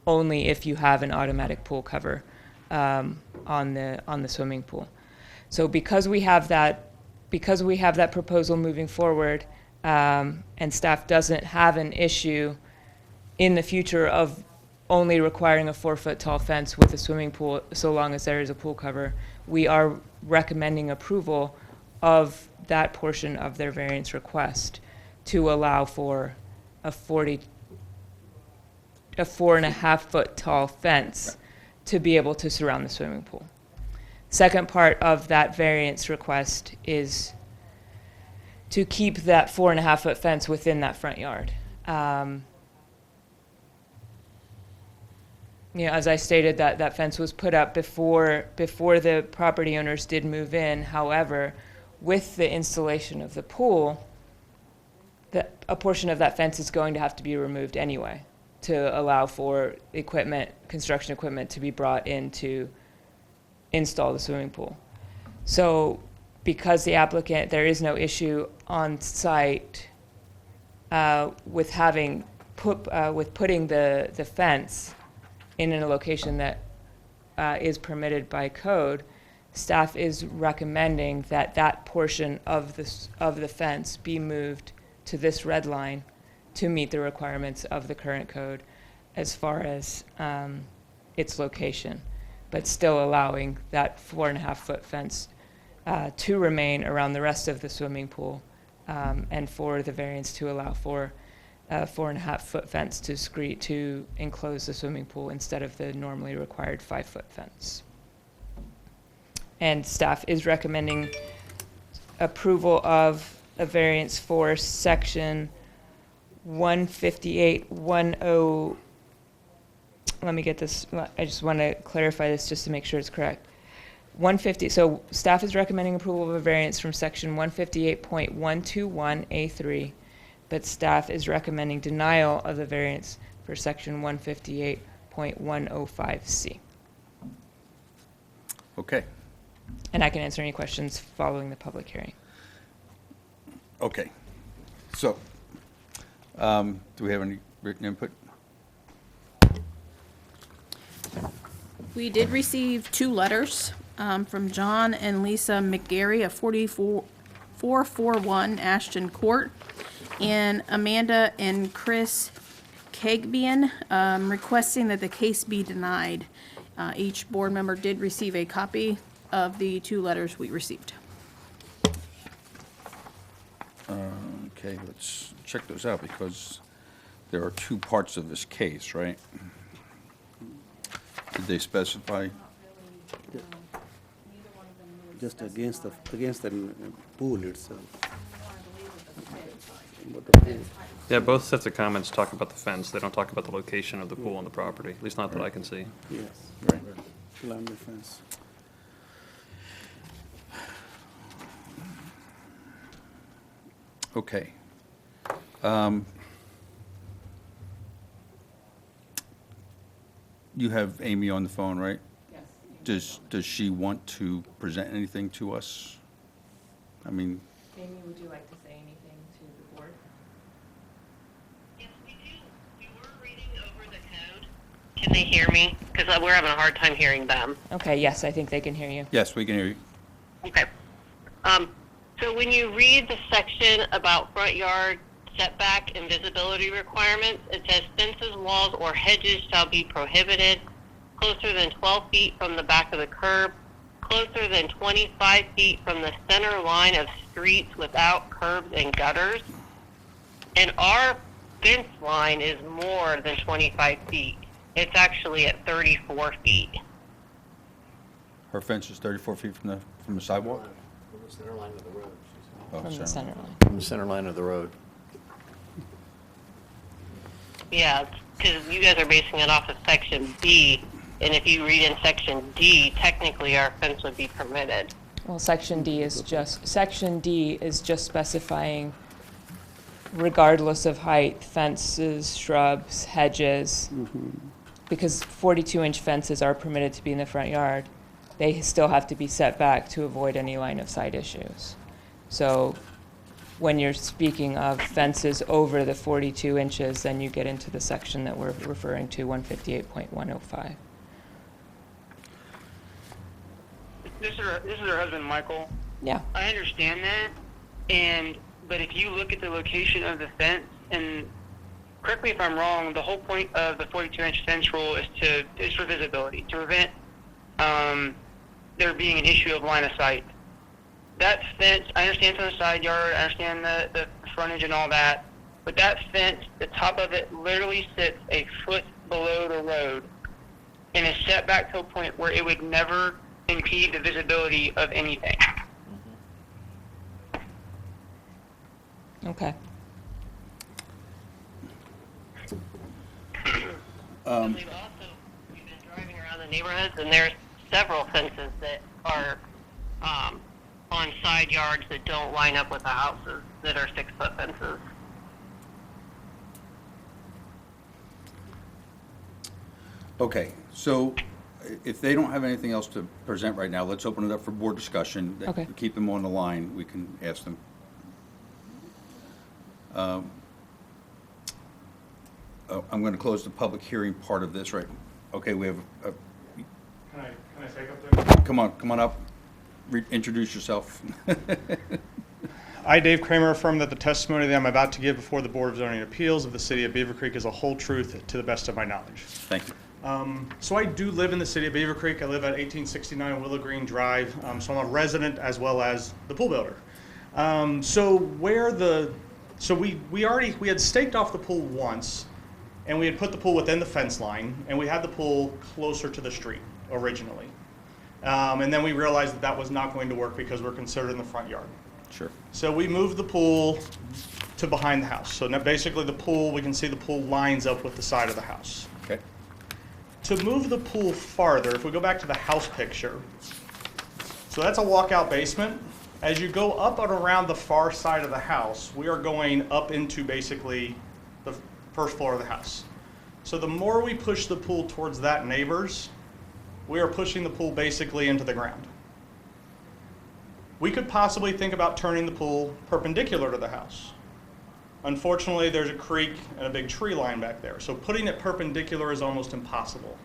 only if you have an automatic pool cover on the swimming pool. So because we have that proposal moving forward, and staff doesn't have an issue in the future of only requiring a 4 foot tall fence with a swimming pool so long as there is a pool cover, we are recommending approval of that portion of their variance request to allow for a 4.5 foot tall fence to be able to surround the swimming pool. Second part of that variance request is to keep that 4.5 foot fence within that front yard. As I stated, that fence was put up before the property owners did move in. However, with the installation of the pool, a portion of that fence is going to have to be removed anyway to allow for construction equipment to be brought in to install the swimming pool. So because the applicant, there is no issue on site with putting the fence in a location that is permitted by code, staff is recommending that portion of the fence be moved to this red line to meet the requirements of the current code as far as its location, but still allowing that 4.5 foot fence to remain around the rest of the swimming pool, and for the variance to allow for a 4.5 foot fence to enclose the swimming pool instead of the normally required 5 foot fence. And staff is recommending approval of a variance for section 158.10. Let me get this. I just want to clarify this just to make sure it's correct. 150. So staff is recommending approval of a variance from section 158.121A3, but staff is recommending denial of the variance for section 158.105C. Okay. And I can answer any questions following the public hearing. Okay. So, do we have any written input? We did receive two letters from John and Lisa McGarry of 441 Ashton Court, and Amanda and Chris Kagbian requesting that the case be denied. Each board member did receive a copy of the 2 letters we received. Okay, let's check those out because there are 2 parts of this case, right? Did they specify? Just against the pool itself. Yeah, both sets of comments talk about the fence. They don't talk about the location of the pool on the property, at least not that I can see. Yes. Right. Climate fence. Okay. You have Amy on the phone, right? Yes. Does she want to present anything to us? I mean, Amy, would you like to say anything to the board? Yes, we do. We were reading over the code. Can they hear me? Because we're having a hard time hearing them. Okay, yes, I think they can hear you. yes, we can hear you. Okay. So when you read the section about front yard setback and visibility requirements, it says fences, walls, or hedges shall be prohibited closer than 12 feet from the back of the curb, closer than 25 feet from the center line of streets without curbs and gutters. And our fence line is more than 25 feet. It's actually at 34 feet. Her fence is 34 feet from the sidewalk? From the center line of the road. Oh, From the sorry. center line. From the center line of the road. Yeah, because you guys are basing it off of section B, and if you read in section D, technically our fence would be permitted. Well, section D is just specifying, regardless of height, fences, shrubs, hedges, because 42-inch fences are permitted to be in the front yard. They still have to be set back to avoid any line of sight issues. So when you're speaking of fences over the 42 inches, then you get into the section that we're referring to, 158.105. This is her husband, Michael. Yeah. I understand that, but if you look at the location of the fence, and correct me if I'm wrong, the whole point of the 42-inch fence rule is for visibility, to prevent there being an issue of line of sight. That fence, I understand from the side yard, I understand the frontage and all that, but that fence, the top of it literally sits a foot below the road and is set back to a point where it would never impede the visibility of anything. Okay. We've been driving around the neighborhoods, and there's several fences that are on side yards that don't line up with the houses that are 6-foot fences. Okay, so if they don't have anything else to present right now, let's open it up for board discussion. Okay. Keep them on the line, we can ask them. I'm going to close the public hearing part of this, right? Okay, we have a, Can I say something? come on up, introduce yourself. I, Dave Kramer, affirm that the testimony that I'm about to give before the Board of Zoning Appeals of the City of Beavercreek is a whole truth to the best of my knowledge. Thank you. So I do live in the City of Beavercreek. I live at 1869 Willow Green Drive, so I'm a resident as well as the pool builder. We had staked off the pool once, and we had put the pool within the fence line, and we had the pool closer to the street originally. And then we realized that was not going to work because we're considered in the front yard. Sure. So we moved the pool to behind the house. So now basically the pool, we can see the pool lines up with the side of the house. Okay. To move the pool farther, if we go back to the house picture, so that's a walkout basement. As you go up and around the far side of the house, we are going up into basically the first floor of the house. So the more we push the pool towards that neighbor's, we are pushing the pool basically into the ground. We could possibly think about turning the pool perpendicular to the house. Unfortunately, there's a creek and a big tree line back there, so putting it perpendicular is almost impossible.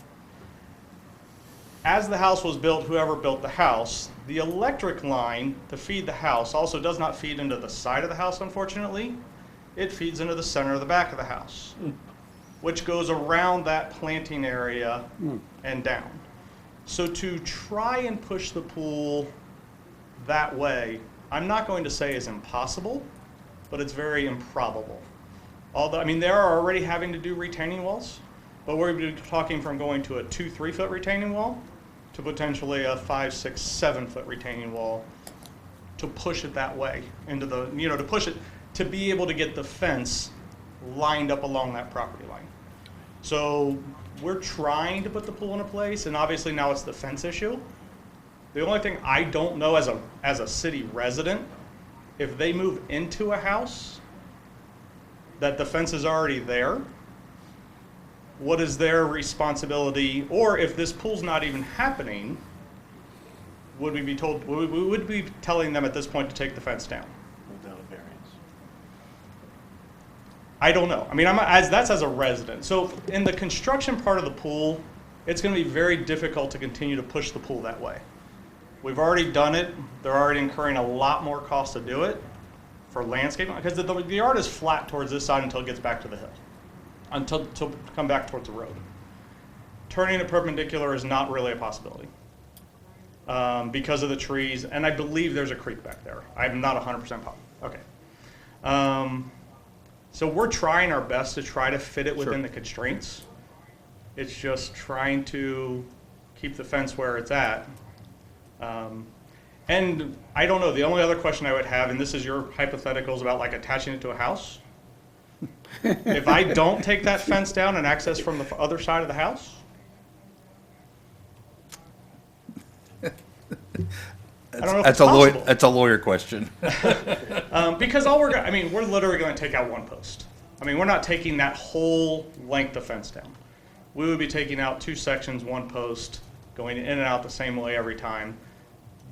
as the house was built, whoever built the house, the electric line to feed the house also does not feed into the side of the house, unfortunately. It feeds into the center of the back of the house, which goes around that planting area and down. So to try and push the pool that way, I'm not going to say is impossible, but it's very improbable. Although, I mean, they are already having to do retaining walls, but we're talking from going to a 2-3 foot retaining wall to potentially a 5, 6, 7 foot retaining wall to push it that way into the, to push it, to be able to get the fence lined up along that property line. So we're trying to put the pool into place, and obviously now it's the fence issue. The only thing I don't know as a city resident, if they move into a house that the fence is already there, what is their responsibility? Or if this pool's not even happening, would we be told, would we be telling them at this point to take the fence down? Without a variance. I don't know. I mean, that's as a resident. So in the construction part of the pool, it's going to be very difficult to continue to push the pool that way. We've already done it. They're already incurring a lot more cost to do it for landscaping, because the yard is flat towards this side until it gets back to the hill, until come back towards the road. Turning it perpendicular is not really a possibility because of the trees, and I believe there's a creek back there. I'm not 100% positive. Okay. So we're trying our best to try to fit it within the constraints. It's just trying to keep the fence where it's at. And I don't know, the only other question I would have, and this is your hypotheticals about like attaching it to a house. If I don't take that fence down and access from the other side of the house? I don't know if it's possible. That's a lawyer question. Because we're literally going to take out one post. I mean, we're not taking that whole length of fence down. We would be taking out 2 sections, 1 post, going in and out the same way every time.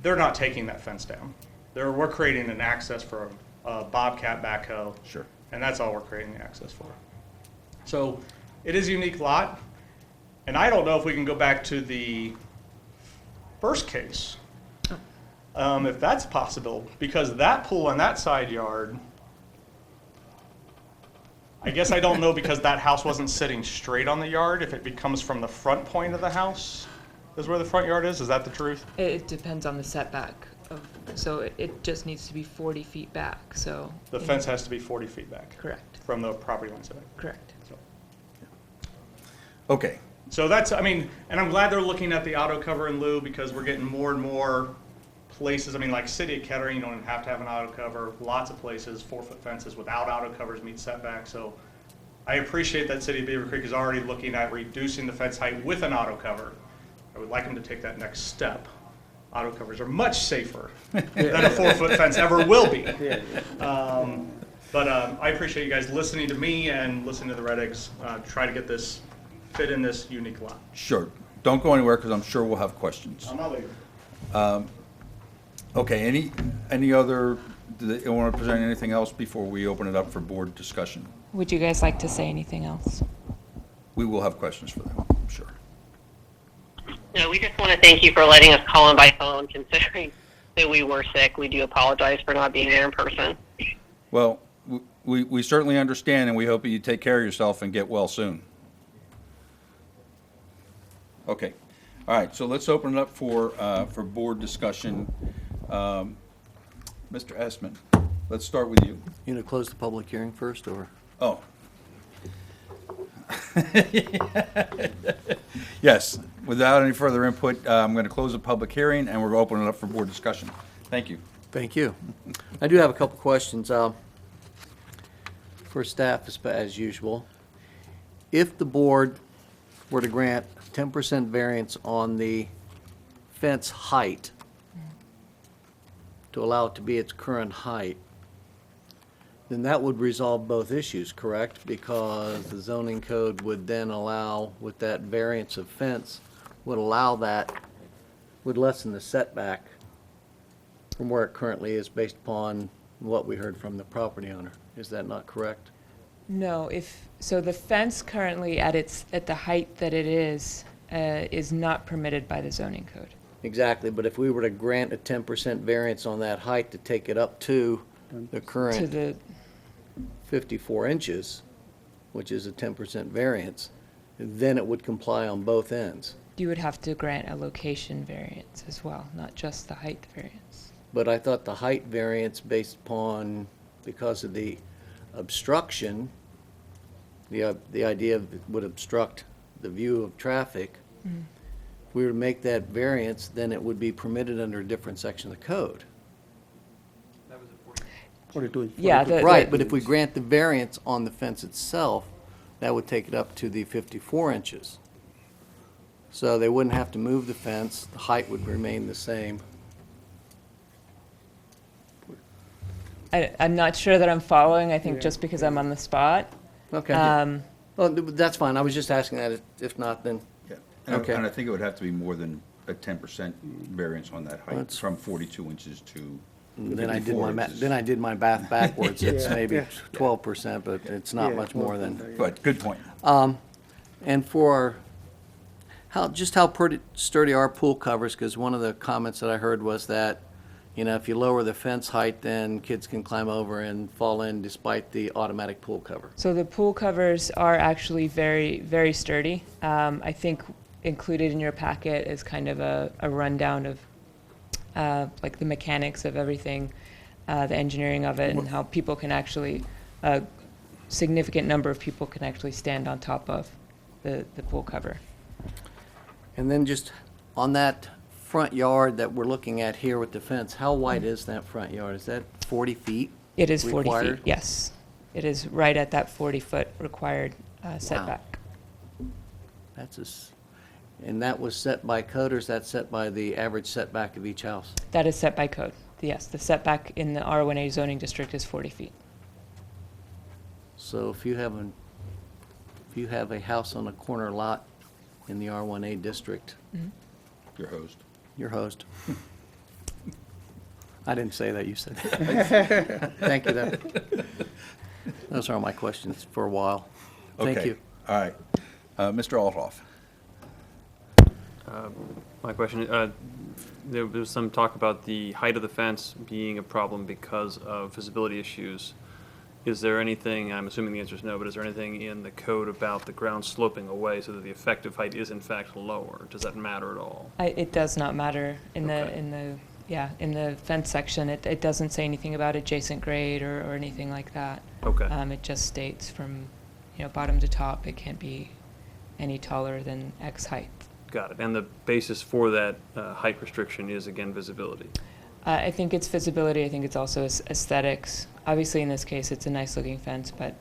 They're not taking that fence down. We're creating an access for a bobcat backhoe. Sure. And that's all we're creating the access for. So it is a unique lot. And I don't know if we can go back to the first case, if that's possible, because that pool and that side yard, I guess I don't know, because that house wasn't sitting straight on the yard. If it becomes from the front point of the house is where the front yard is that the truth? It depends on the setback. So it just needs to be 40 feet back, so. The fence has to be 40 feet back. Correct. From the property line setback. Correct. So. Okay. So that's, and I'm glad they're looking at the auto cover in lieu, because we're getting more and more places. Like City of Kettering, you don't even have to have an auto cover. Lots of places, 4-foot fences without auto covers meet setback. So I appreciate that City of Beavercreek is already looking at reducing the fence height with an auto cover. I would like them to take that next step. Auto covers are much safer than a 4-foot fence ever will be. But I appreciate you guys listening to me and listening to the Red Eggs try to get this fit in this unique lot. Sure. Don't go anywhere, because I'm sure we'll have questions. I'm not leaving. Okay, any other, do you want to present anything else before we open it up for board discussion? Would you guys like to say anything else? We will have questions for them, I'm sure. No, we just want to thank you for letting us call in by phone, considering that we were sick. We do apologize for not being there in person. Well, we certainly understand, and we hope that you take care of yourself and get well soon. Okay. All right, so let's open it up for board discussion. Mr. Eastman, let's start with you. You gonna close the public hearing first, or? Oh. Yes, without any further input, I'm going to close the public hearing, and we're going to open it up for board discussion. Thank you. Thank you. I do have a couple questions for staff, as usual. If the board were to grant 10% variance on the fence height to allow it to be its current height, then that would resolve both issues, correct? Because the zoning code would then allow, with that variance of fence, would lessen the setback from where it currently is based upon what we heard from the property owner. Is that not correct? No, so the fence currently at the height that it is, is not permitted by the zoning code. Exactly, but if we were to grant a 10% variance on that height to take it up to the To current the, 54 inches, which is a 10% variance, then it would comply on both ends. you would have to grant a location variance as well, not just the height variance. But I thought the height variance based upon, because of the obstruction, the idea of it would obstruct the view of traffic. If we were to make that variance, then it would be permitted under a different section of the code. 42. Yeah, Right, but if we grant the variance on the fence itself, that would take it up to the 54 inches. So they wouldn't have to move the fence, the height would remain the same. I'm not sure that I'm following, I think just because I'm on the spot. Okay. Um, Well, that's fine, I was just asking that, if not, then, Yeah. Okay. And I think it would have to be more than a 10% variance on that height, That's- from 42 inches to then I did 54 my, inches. then I did my math backwards, it's Yeah. maybe Yeah. 12%, but it's not Yeah, much more than. But, good point. And for how pretty sturdy are pool covers, because one of the comments that I heard was that, if you lower the fence height, then kids can climb over and fall in despite the automatic pool cover. So the pool covers are actually very, very sturdy. I think included in your packet is kind of a rundown of like the mechanics of everything, the engineering of it, and how people can actually, a significant number of people can actually stand on top of the pool cover. And then just on that front yard that we're looking at here with the fence, how wide is that front yard? Is that 40 feet? It is 40 feet, required? yes. It is right at that 40-foot required setback. And that was set by code, or is that set by the average setback of each house? That is set by code. Yes, the setback in the R1A zoning district is 40 feet. So if you have a house on a corner lot in the R1A district, Your host. you're hosed. I didn't say that, you said that. Thank you, those are my questions for a while. Thank Okay. you. All right. Mr. Althoff. My question, there was some talk about the height of the fence being a problem because of visibility issues. Is there anything, I'm assuming the answer is no, but is there anything in the code about the ground sloping away so that the effective height is in fact lower? Does that matter at all? It does not matter in Okay. in the fence section. It doesn't say anything about adjacent grade or anything like that. Okay. It just states from, bottom to top, it can't be any taller than X height. Got it. And the basis for that height restriction is, again, visibility? I think it's visibility. I think it's also aesthetics. Obviously, in this case, it's a nice-looking fence, but,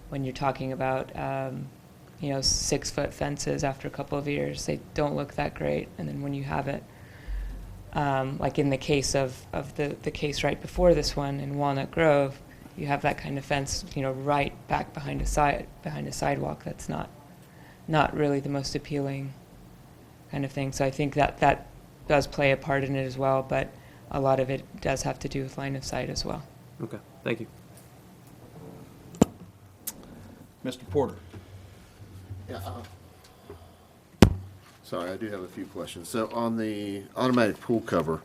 when you're talking about, 6-foot fences after a couple of years, they don't look that great. And then when you have it, like in the case of the case right before this one in Walnut Grove, you have that kind of fence, right back behind a sidewalk. That's not really the most appealing kind of thing. So I think that does play a part in it as well, but a lot of it does have to do with line of sight as well. Okay, thank you. Mr. Porter. Yeah. Sorry, I do have a few questions. So on the automatic pool cover,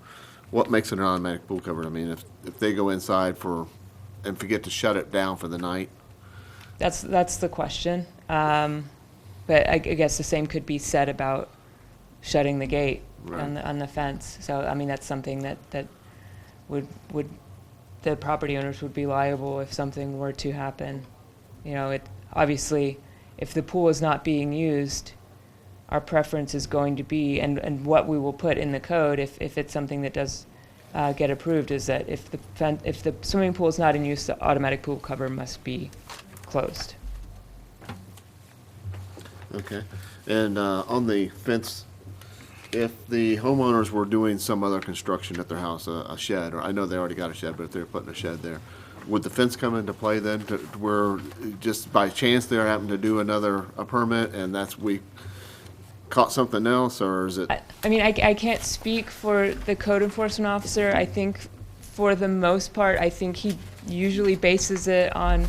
what makes it an automatic pool cover? I mean, if they go inside and forget to shut it down for the night? That's the question. But I guess the same could be said about shutting the gate on the fence. So I mean, that's something that would the property owners would be liable if something were to happen. It obviously, if the pool is not being used, our preference is going to be, and what we will put in the code if it's something that does get approved, is that if the swimming pool is not in use, the automatic pool cover must be closed. Okay. And on the fence, if the homeowners were doing some other construction at their house, a shed, or I know they already got a shed, but if they're putting a shed there, would the fence come into play then, to where just by chance they're having to do a permit, and we caught something else, or is it? I mean, I can't speak for the code enforcement officer. I think for the most part, I think he usually bases it on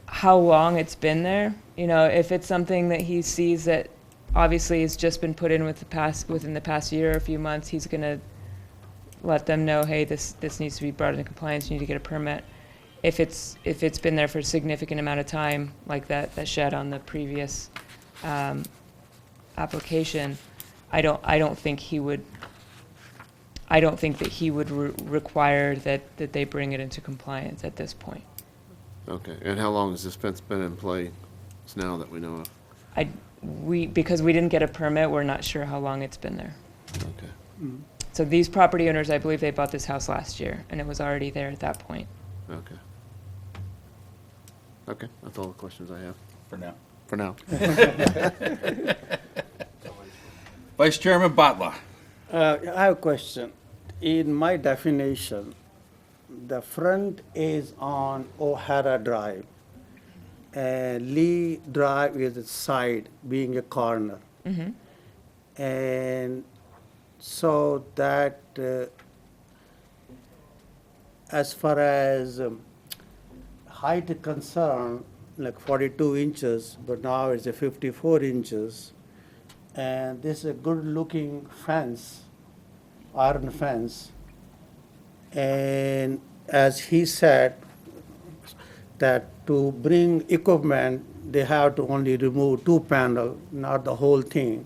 how long it's been there. You know, if it's something that he sees that obviously has just been put in within the past year or a few months, he's gonna let them know, hey, this needs to be brought into compliance, you need to get a permit. If it's been there for a significant amount of time, like that shed on the previous application, I don't think that he would require that they bring it into compliance at this point. Okay, and how long has this fence been in place now that we know of? Because we didn't get a permit, we're not sure how long it's been there. Okay, So these property owners, I believe they bought this house last year, and it was already there at that point. okay. Okay, that's all the questions I have. For now. For now. Vice Chairman Butler. I have a question. In my definition, the front is on O'Hara Drive, and Lee Drive is the side, being a corner. And so that, as far as height is concerned, like 42 inches, but now it's a 54 inches. And this is a good-looking fence, iron fence. And as he said, that to bring equipment, they have to only remove 2 panels, not the whole thing.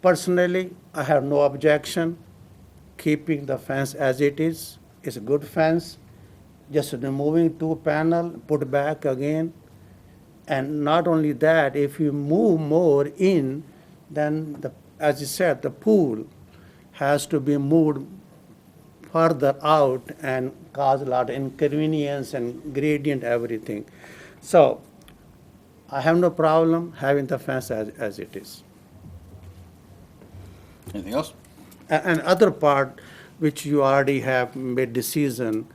Personally, I have no objection keeping the fence as it is. It's a good fence. Just removing 2 panels, put back again. And not only that, if you move more in, then, as you said, the pool has to be moved further out and cause a lot of inconvenience and gradient, everything. So I have no problem having the fence as it is. Anything else? And other part, which you already have made decision,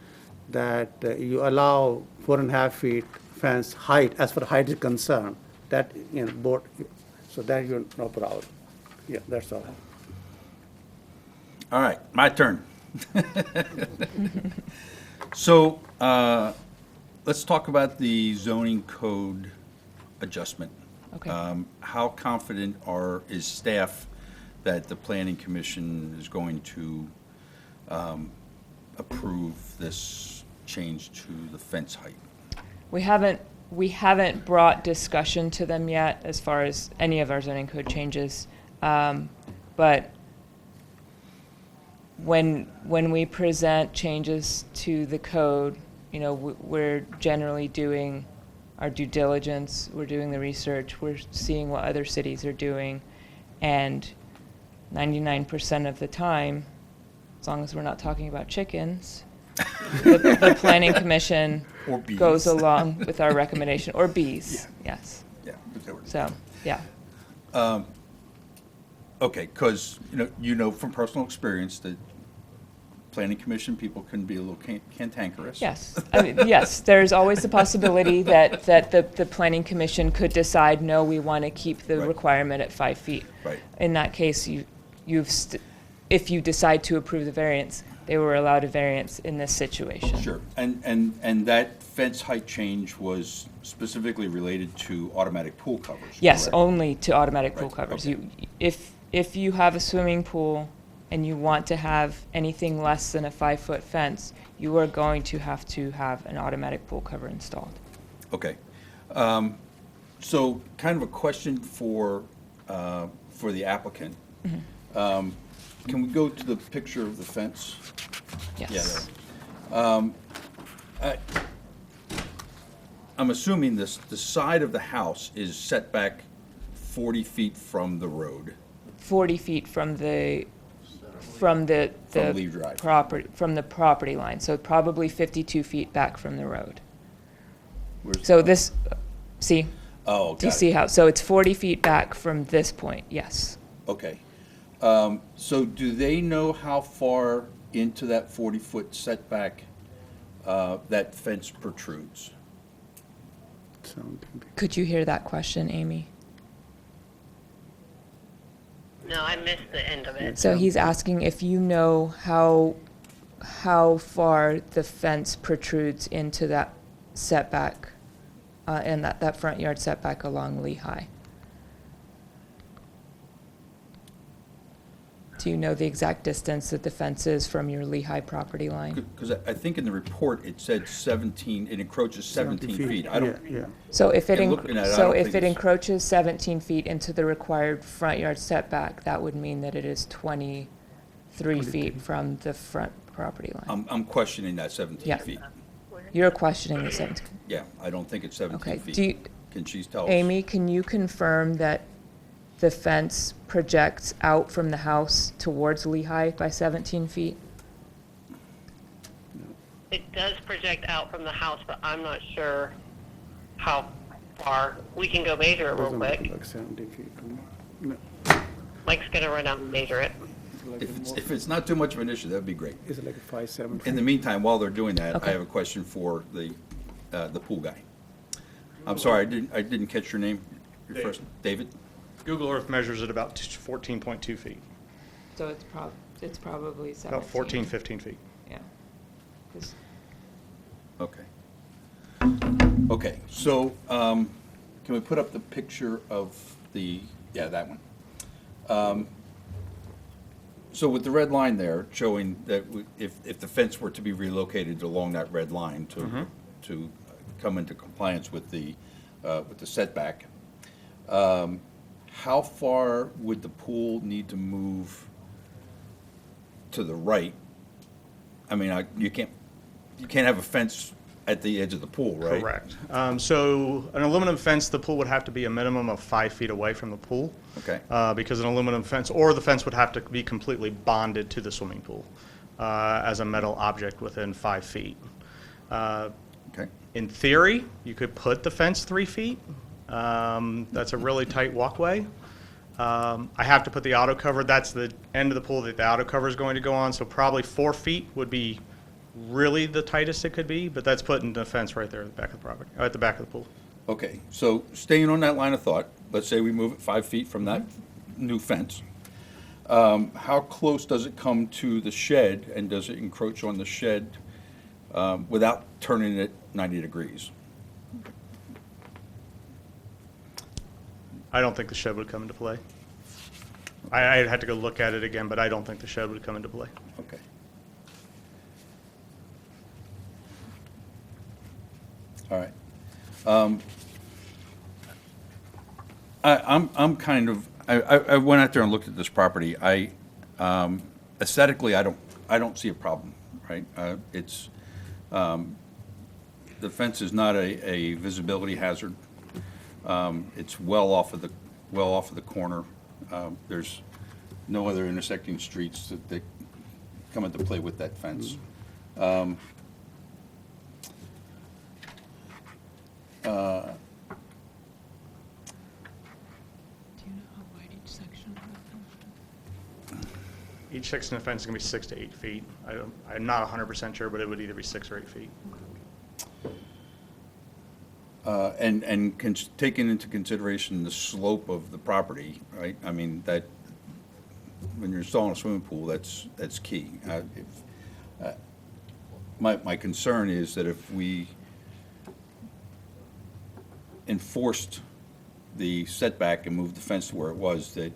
that you allow 4.5 feet fence height, as far as height is concerned, that, board, so that you're no problem. Yeah, that's all. All right, my turn. So, let's talk about the zoning code adjustment. Okay. How confident is staff that the planning commission is going to approve this change to the fence height? We haven't brought discussion to them yet as far as any of our zoning code changes. But when we present changes to the code, we're generally doing our due diligence, we're doing the research, we're seeing what other cities are doing, and 99% of the time, as long as we're not talking about chickens, the planning commission Or bees. goes along with our recommendation, or bees, yes. Yeah. So, yeah. Okay, because, from personal experience that planning commission people can be a little cantankerous. Yes, yes, there's always the possibility that the planning commission could decide, no, we want to keep the Right. requirement at 5 feet. Right. In that case, if you decide to approve the variance, they were allowed a variance in this situation. Sure, and that fence height change was specifically related to automatic pool covers? Yes, correct? only to automatic pool Right, covers. okay. If you have a swimming pool and you want to have anything less than a 5-foot fence, you are going to have an automatic pool cover installed. Okay. So kind of a question for the applicant. Mm-hmm. Can we go to the picture of the fence? Yes. Yeah, I'm assuming the side of the house is set back 40 feet from the road. 40 feet from the From Lee Drive. from the property line, so probably 52 feet back from the road. Where's- So this, see? Oh, Do you got see it. how, so it's 40 feet back from this point, yes. Okay. So do they know how far into that 40-foot setback that fence protrudes? Could you hear that question, Amy? No, I missed the end of it. So he's asking if you know how far the fence protrudes into that setback and that front yard setback along Lehigh. Do you know the exact distance that the fence is from your Lehigh property line? Because I think in the report, it said 17, it encroaches 17 feet. I don't, Yeah. So if it, And looking at it, I so don't if think it it's- encroaches 17 feet into the required front yard setback, that would mean that it is 23 feet from the front property line. I'm questioning that 17 Yeah. feet. You're questioning the 17. Yeah, I don't think it's 17 Okay. feet. Do you, Can she tell us? Amy, can you confirm that the fence projects out from the house towards Lehigh by 17 feet? It does project out from the house, but I'm not sure how far. We can go measure it real Doesn't look quick. like 70 feet. No, Mike's gonna run out and measure it. it's like If it's not too much of an issue, that'd be great. It's like 5, 7 feet. In the meantime, while they're doing that, I Okay. have a question for the pool guy. I'm sorry, I didn't catch your name, your first, David? Google Earth measures it about 14.2 feet, So it's probably 17. about 14, 15 feet. Yeah. 'Cause Okay. Okay, so, can we put up the picture of yeah, that one. So with the red line there, showing that if the fence were to be relocated along that red line to come into compliance with the setback, how far would the pool need to move to the right? I mean, you can't have a fence at the edge of the pool, right? Correct. So an aluminum fence, the pool would have to be a minimum of 5 feet away from the pool. Okay. Because an aluminum fence, or the fence would have to be completely bonded to the swimming pool as a metal object within 5 feet. Okay. In theory, you could put the fence 3 feet. That's a really tight walkway. I have to put the auto cover, that's the end of the pool that the auto cover is going to go on, so probably 4 feet would be really the tightest it could be, but that's putting the fence right there at the back of the property, at the back of the pool. Okay, so staying on that line of thought, let's say we move it 5 feet from that new fence. How close does it come to the shed, and does it encroach on the shed without turning it 90 degrees? I don't think the shed would come into play. I'd have to go look at it again, but I don't think the shed would come into play. Okay. All right. I'm kind of, I went out there and looked at this property. Aesthetically, I don't see a problem, right? It's, the fence is not a visibility hazard. It's well off of the corner. There's no other intersecting streets that come into play with that fence. Do you know how wide each section is? Each section of the fence is going to be 6 to 8 feet. I'm not 100% sure, but it would either be 6 or 8 feet. And taking into consideration the slope of the property, right? I mean, that, when you're installing a swimming pool, that's key. My concern is that if we enforced the setback and moved the fence to where it was, that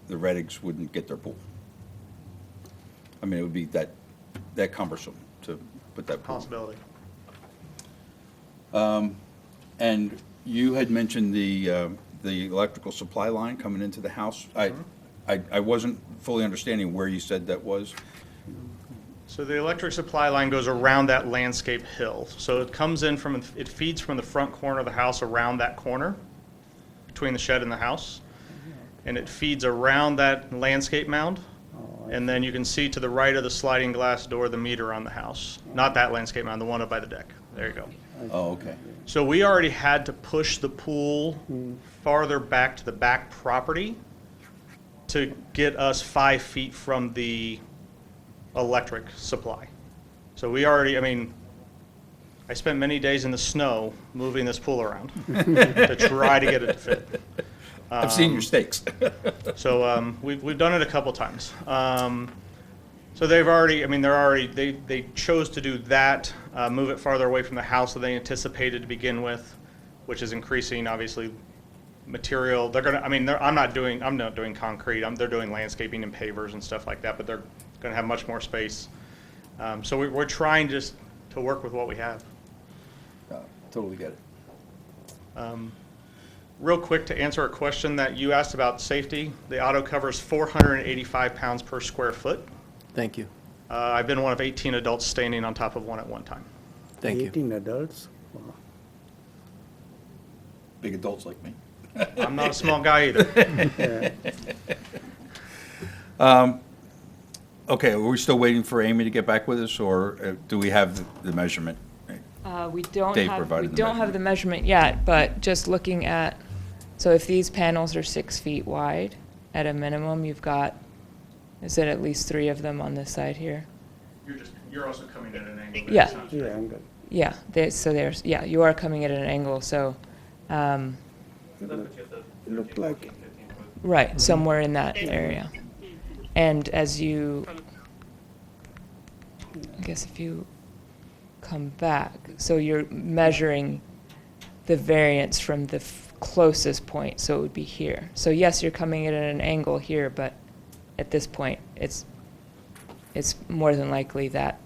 the Reddigs wouldn't get their pool. I mean, it would be that cumbersome to put that pool. Possibility. And you had mentioned the electrical supply line coming into the house. I wasn't fully understanding where you said that was. So the electric supply line goes around that landscape hill. So it comes in it feeds from the front corner of the house around that corner between the shed and the house. And it feeds around that landscape mound. And then you can see to the right of the sliding glass door, the meter on the house. Not that landscape mound, the one up by the deck. There you go. Oh, okay. So we already had to push the pool farther back to the back property to get us 5 feet from the electric supply. So we already, I spent many days in the snow moving this pool around to try to get it to fit. I've seen your stakes. So we've done it a couple times. So they've already, I mean, they chose to do that, move it farther away from the house than they anticipated to begin with, which is increasing, obviously, material. They're gonna, I mean, I'm not doing concrete. They're doing landscaping and pavers and stuff like that, but they're gonna have much more space. So we're trying just to work with what we have. Totally get it. Real quick, to answer a question that you asked about safety, the auto covers 485 pounds per square foot. Thank you. I've been one of 18 adults standing on top of one at one time. Thank you. 18 adults? Wow. Big adults like me. I'm not a small guy either. Okay, are we still waiting for Amy to get back with us, or do we have the measurement? We don't Dave have, we provided the don't have the measurement yet, but just looking at, so if these panels are 6 feet wide, at a minimum, you've got, is it at least 3 of them on this side here? You're also coming at an angle. Yeah. That's not straight. Yeah, I'm good. Yeah, so there's, yeah, you are coming at an angle, so, Look like, right, somewhere in that area. And as you, I guess if you come back, so you're measuring the variance from the closest point, so it would be here. So yes, you're coming at an angle here, but at this point, it's more than likely that,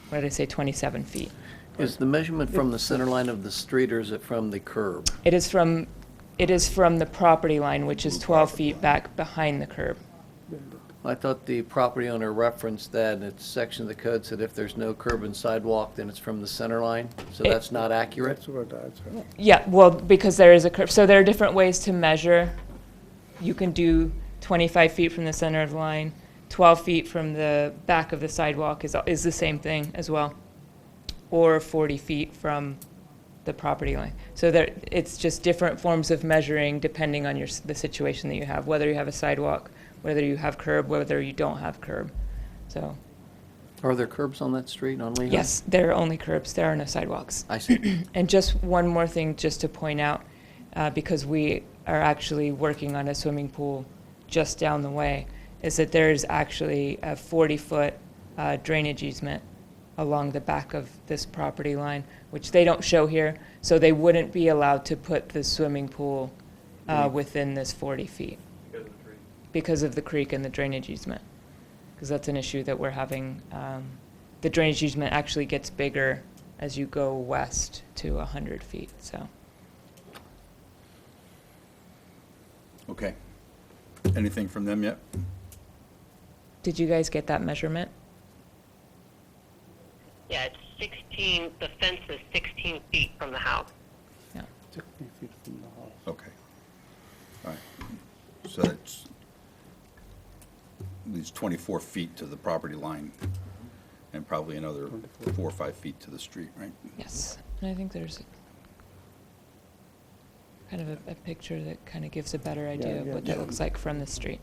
what did I say, 27 feet. Is the measurement from the center line of the street, or is it from the curb? It is from the property line, which is 12 feet back behind the curb. I thought the property owner referenced that in its section of the code said if there's no curb and sidewalk, then it's from the center line, so that's not accurate? that's what I said. Yeah, well, because there is a curve, so there are different ways to measure. You can do 25 feet from the center of the line, 12 feet from the back of the sidewalk is the same thing as well, or 40 feet from the property line. So there, it's just different forms of measuring depending on the situation that you have, whether you have a sidewalk, whether you have curb, whether you don't have curb. So, Are there curbs on that street on Lehigh? yes, there are only curbs. There are no sidewalks. I see. And just one more thing, just to point out, because we are actually working on a swimming pool just down the way, is that there is actually a 40-foot drainage easement along the back of this property line, which they don't show here, so they wouldn't be allowed to put the swimming pool within this 40 feet. Because of the creek and the drainage easement. Because that's an issue that we're having. The drainage easement actually gets bigger as you go west to 100 feet, so. Okay. Anything from them yet? Did you guys get that measurement? Yeah, it's 16, the fence is 16 feet from the house. Yeah. 16 feet from the house. Okay. All right. So that's at least 24 feet to the property line, and probably another 4 or 5 feet to the street, right? Yes. And I think there's kind of a picture that kind of gives a better idea of what that looks like from the street.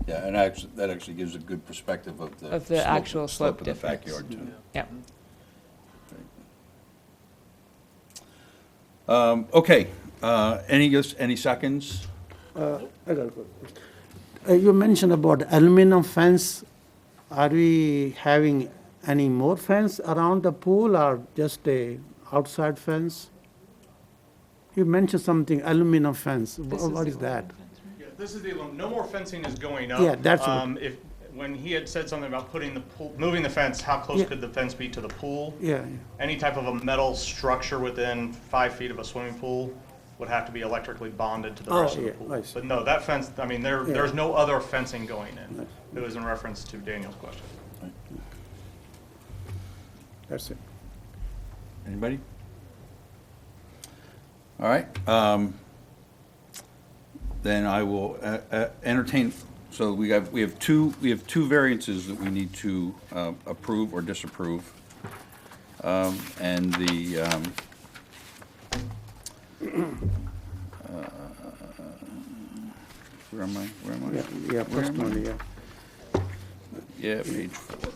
Yeah, and that actually gives a good perspective of the. Of the actual slope of the difference. backyard, too. Yeah. Okay, any seconds? I got a question. You mentioned about aluminum fence. Are we having any more fence around the pool or just a outside fence? You mentioned something, aluminum fence. What is that? Yeah, this is no more fencing is going up. Yeah, that's what- When he had said something about moving the fence, how close could the fence be to the pool? Yeah, Any type of a metal structure within 5 feet of a swimming pool would have to be electrically bonded to the Oh, rest of the yeah, pool. I see. But no, that fence, I mean, there's no other fencing going in. It was in reference to Daniel's question. that's it. Anybody? All right, then I will entertain, so we have two variances that we need to approve or disapprove. And the, where am I? Yeah, first one, yeah. Yeah, page 4.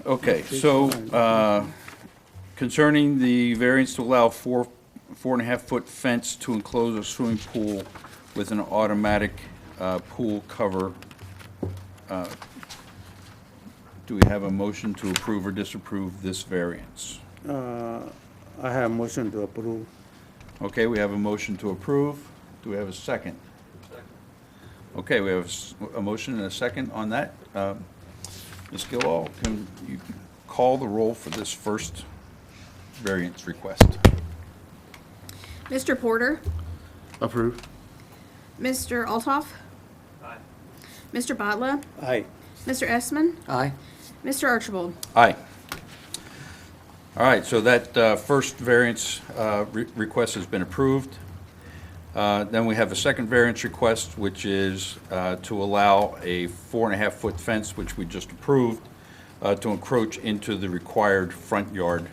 Okay, so, concerning the variance to allow 4.5-foot fence to enclose a swimming pool with an automatic pool cover. Do we have a motion to approve or disapprove this variance? I have motion to approve. Okay, we have a motion to approve. Do we have a second? Okay, we have a motion and a second on that. Ms. Gilall, can you call the roll for this first variance request? Mr. Porter? Approve. Mr. Altoff? Aye. Mr. Botla? Aye. Mr. Esmond? Aye. Mr. Archibald? Aye. All right, so that first variance request has been approved. Then we have a second variance request, which is to allow a 4.5-foot fence, which we just approved, to encroach into the required front yard.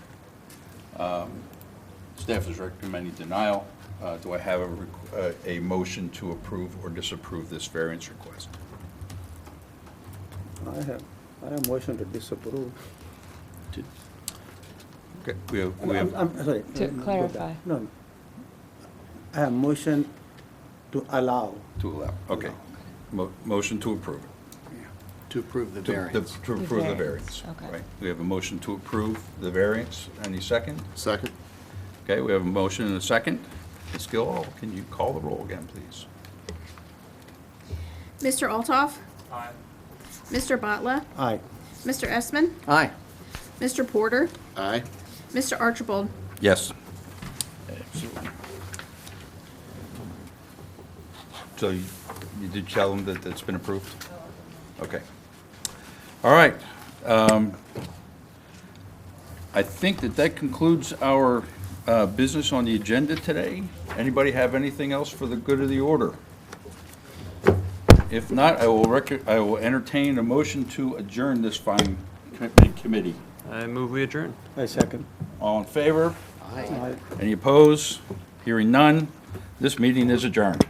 Staff is recommending denial. Do I have a motion to approve or disapprove this variance request? I have motion to disapprove. Okay, we have, I'm sorry. To no, go clarify. back. No. I have motion to allow. to allow, okay. Motion to approve it. To approve the To- variance. To approve the variance. Okay. Right. We have a motion to approve the variance. Any second? Second. Okay, we have a motion and a second. Ms. Gilall, can you call the roll again, please? Mr. Altoff? Aye. Mr. Botla? Aye. Mr. Esmond? Aye. Mr. Porter? Aye. Mr. Archibald? Yes. So you did tell them that it's been approved? Okay. All right. I think that concludes our business on the agenda today. Anybody have anything else for the good of the order? If not, I will entertain a motion to adjourn this fine committee. I move we adjourn. I second. All in favor? Aye. Any opposed? Hearing none, this meeting is adjourned.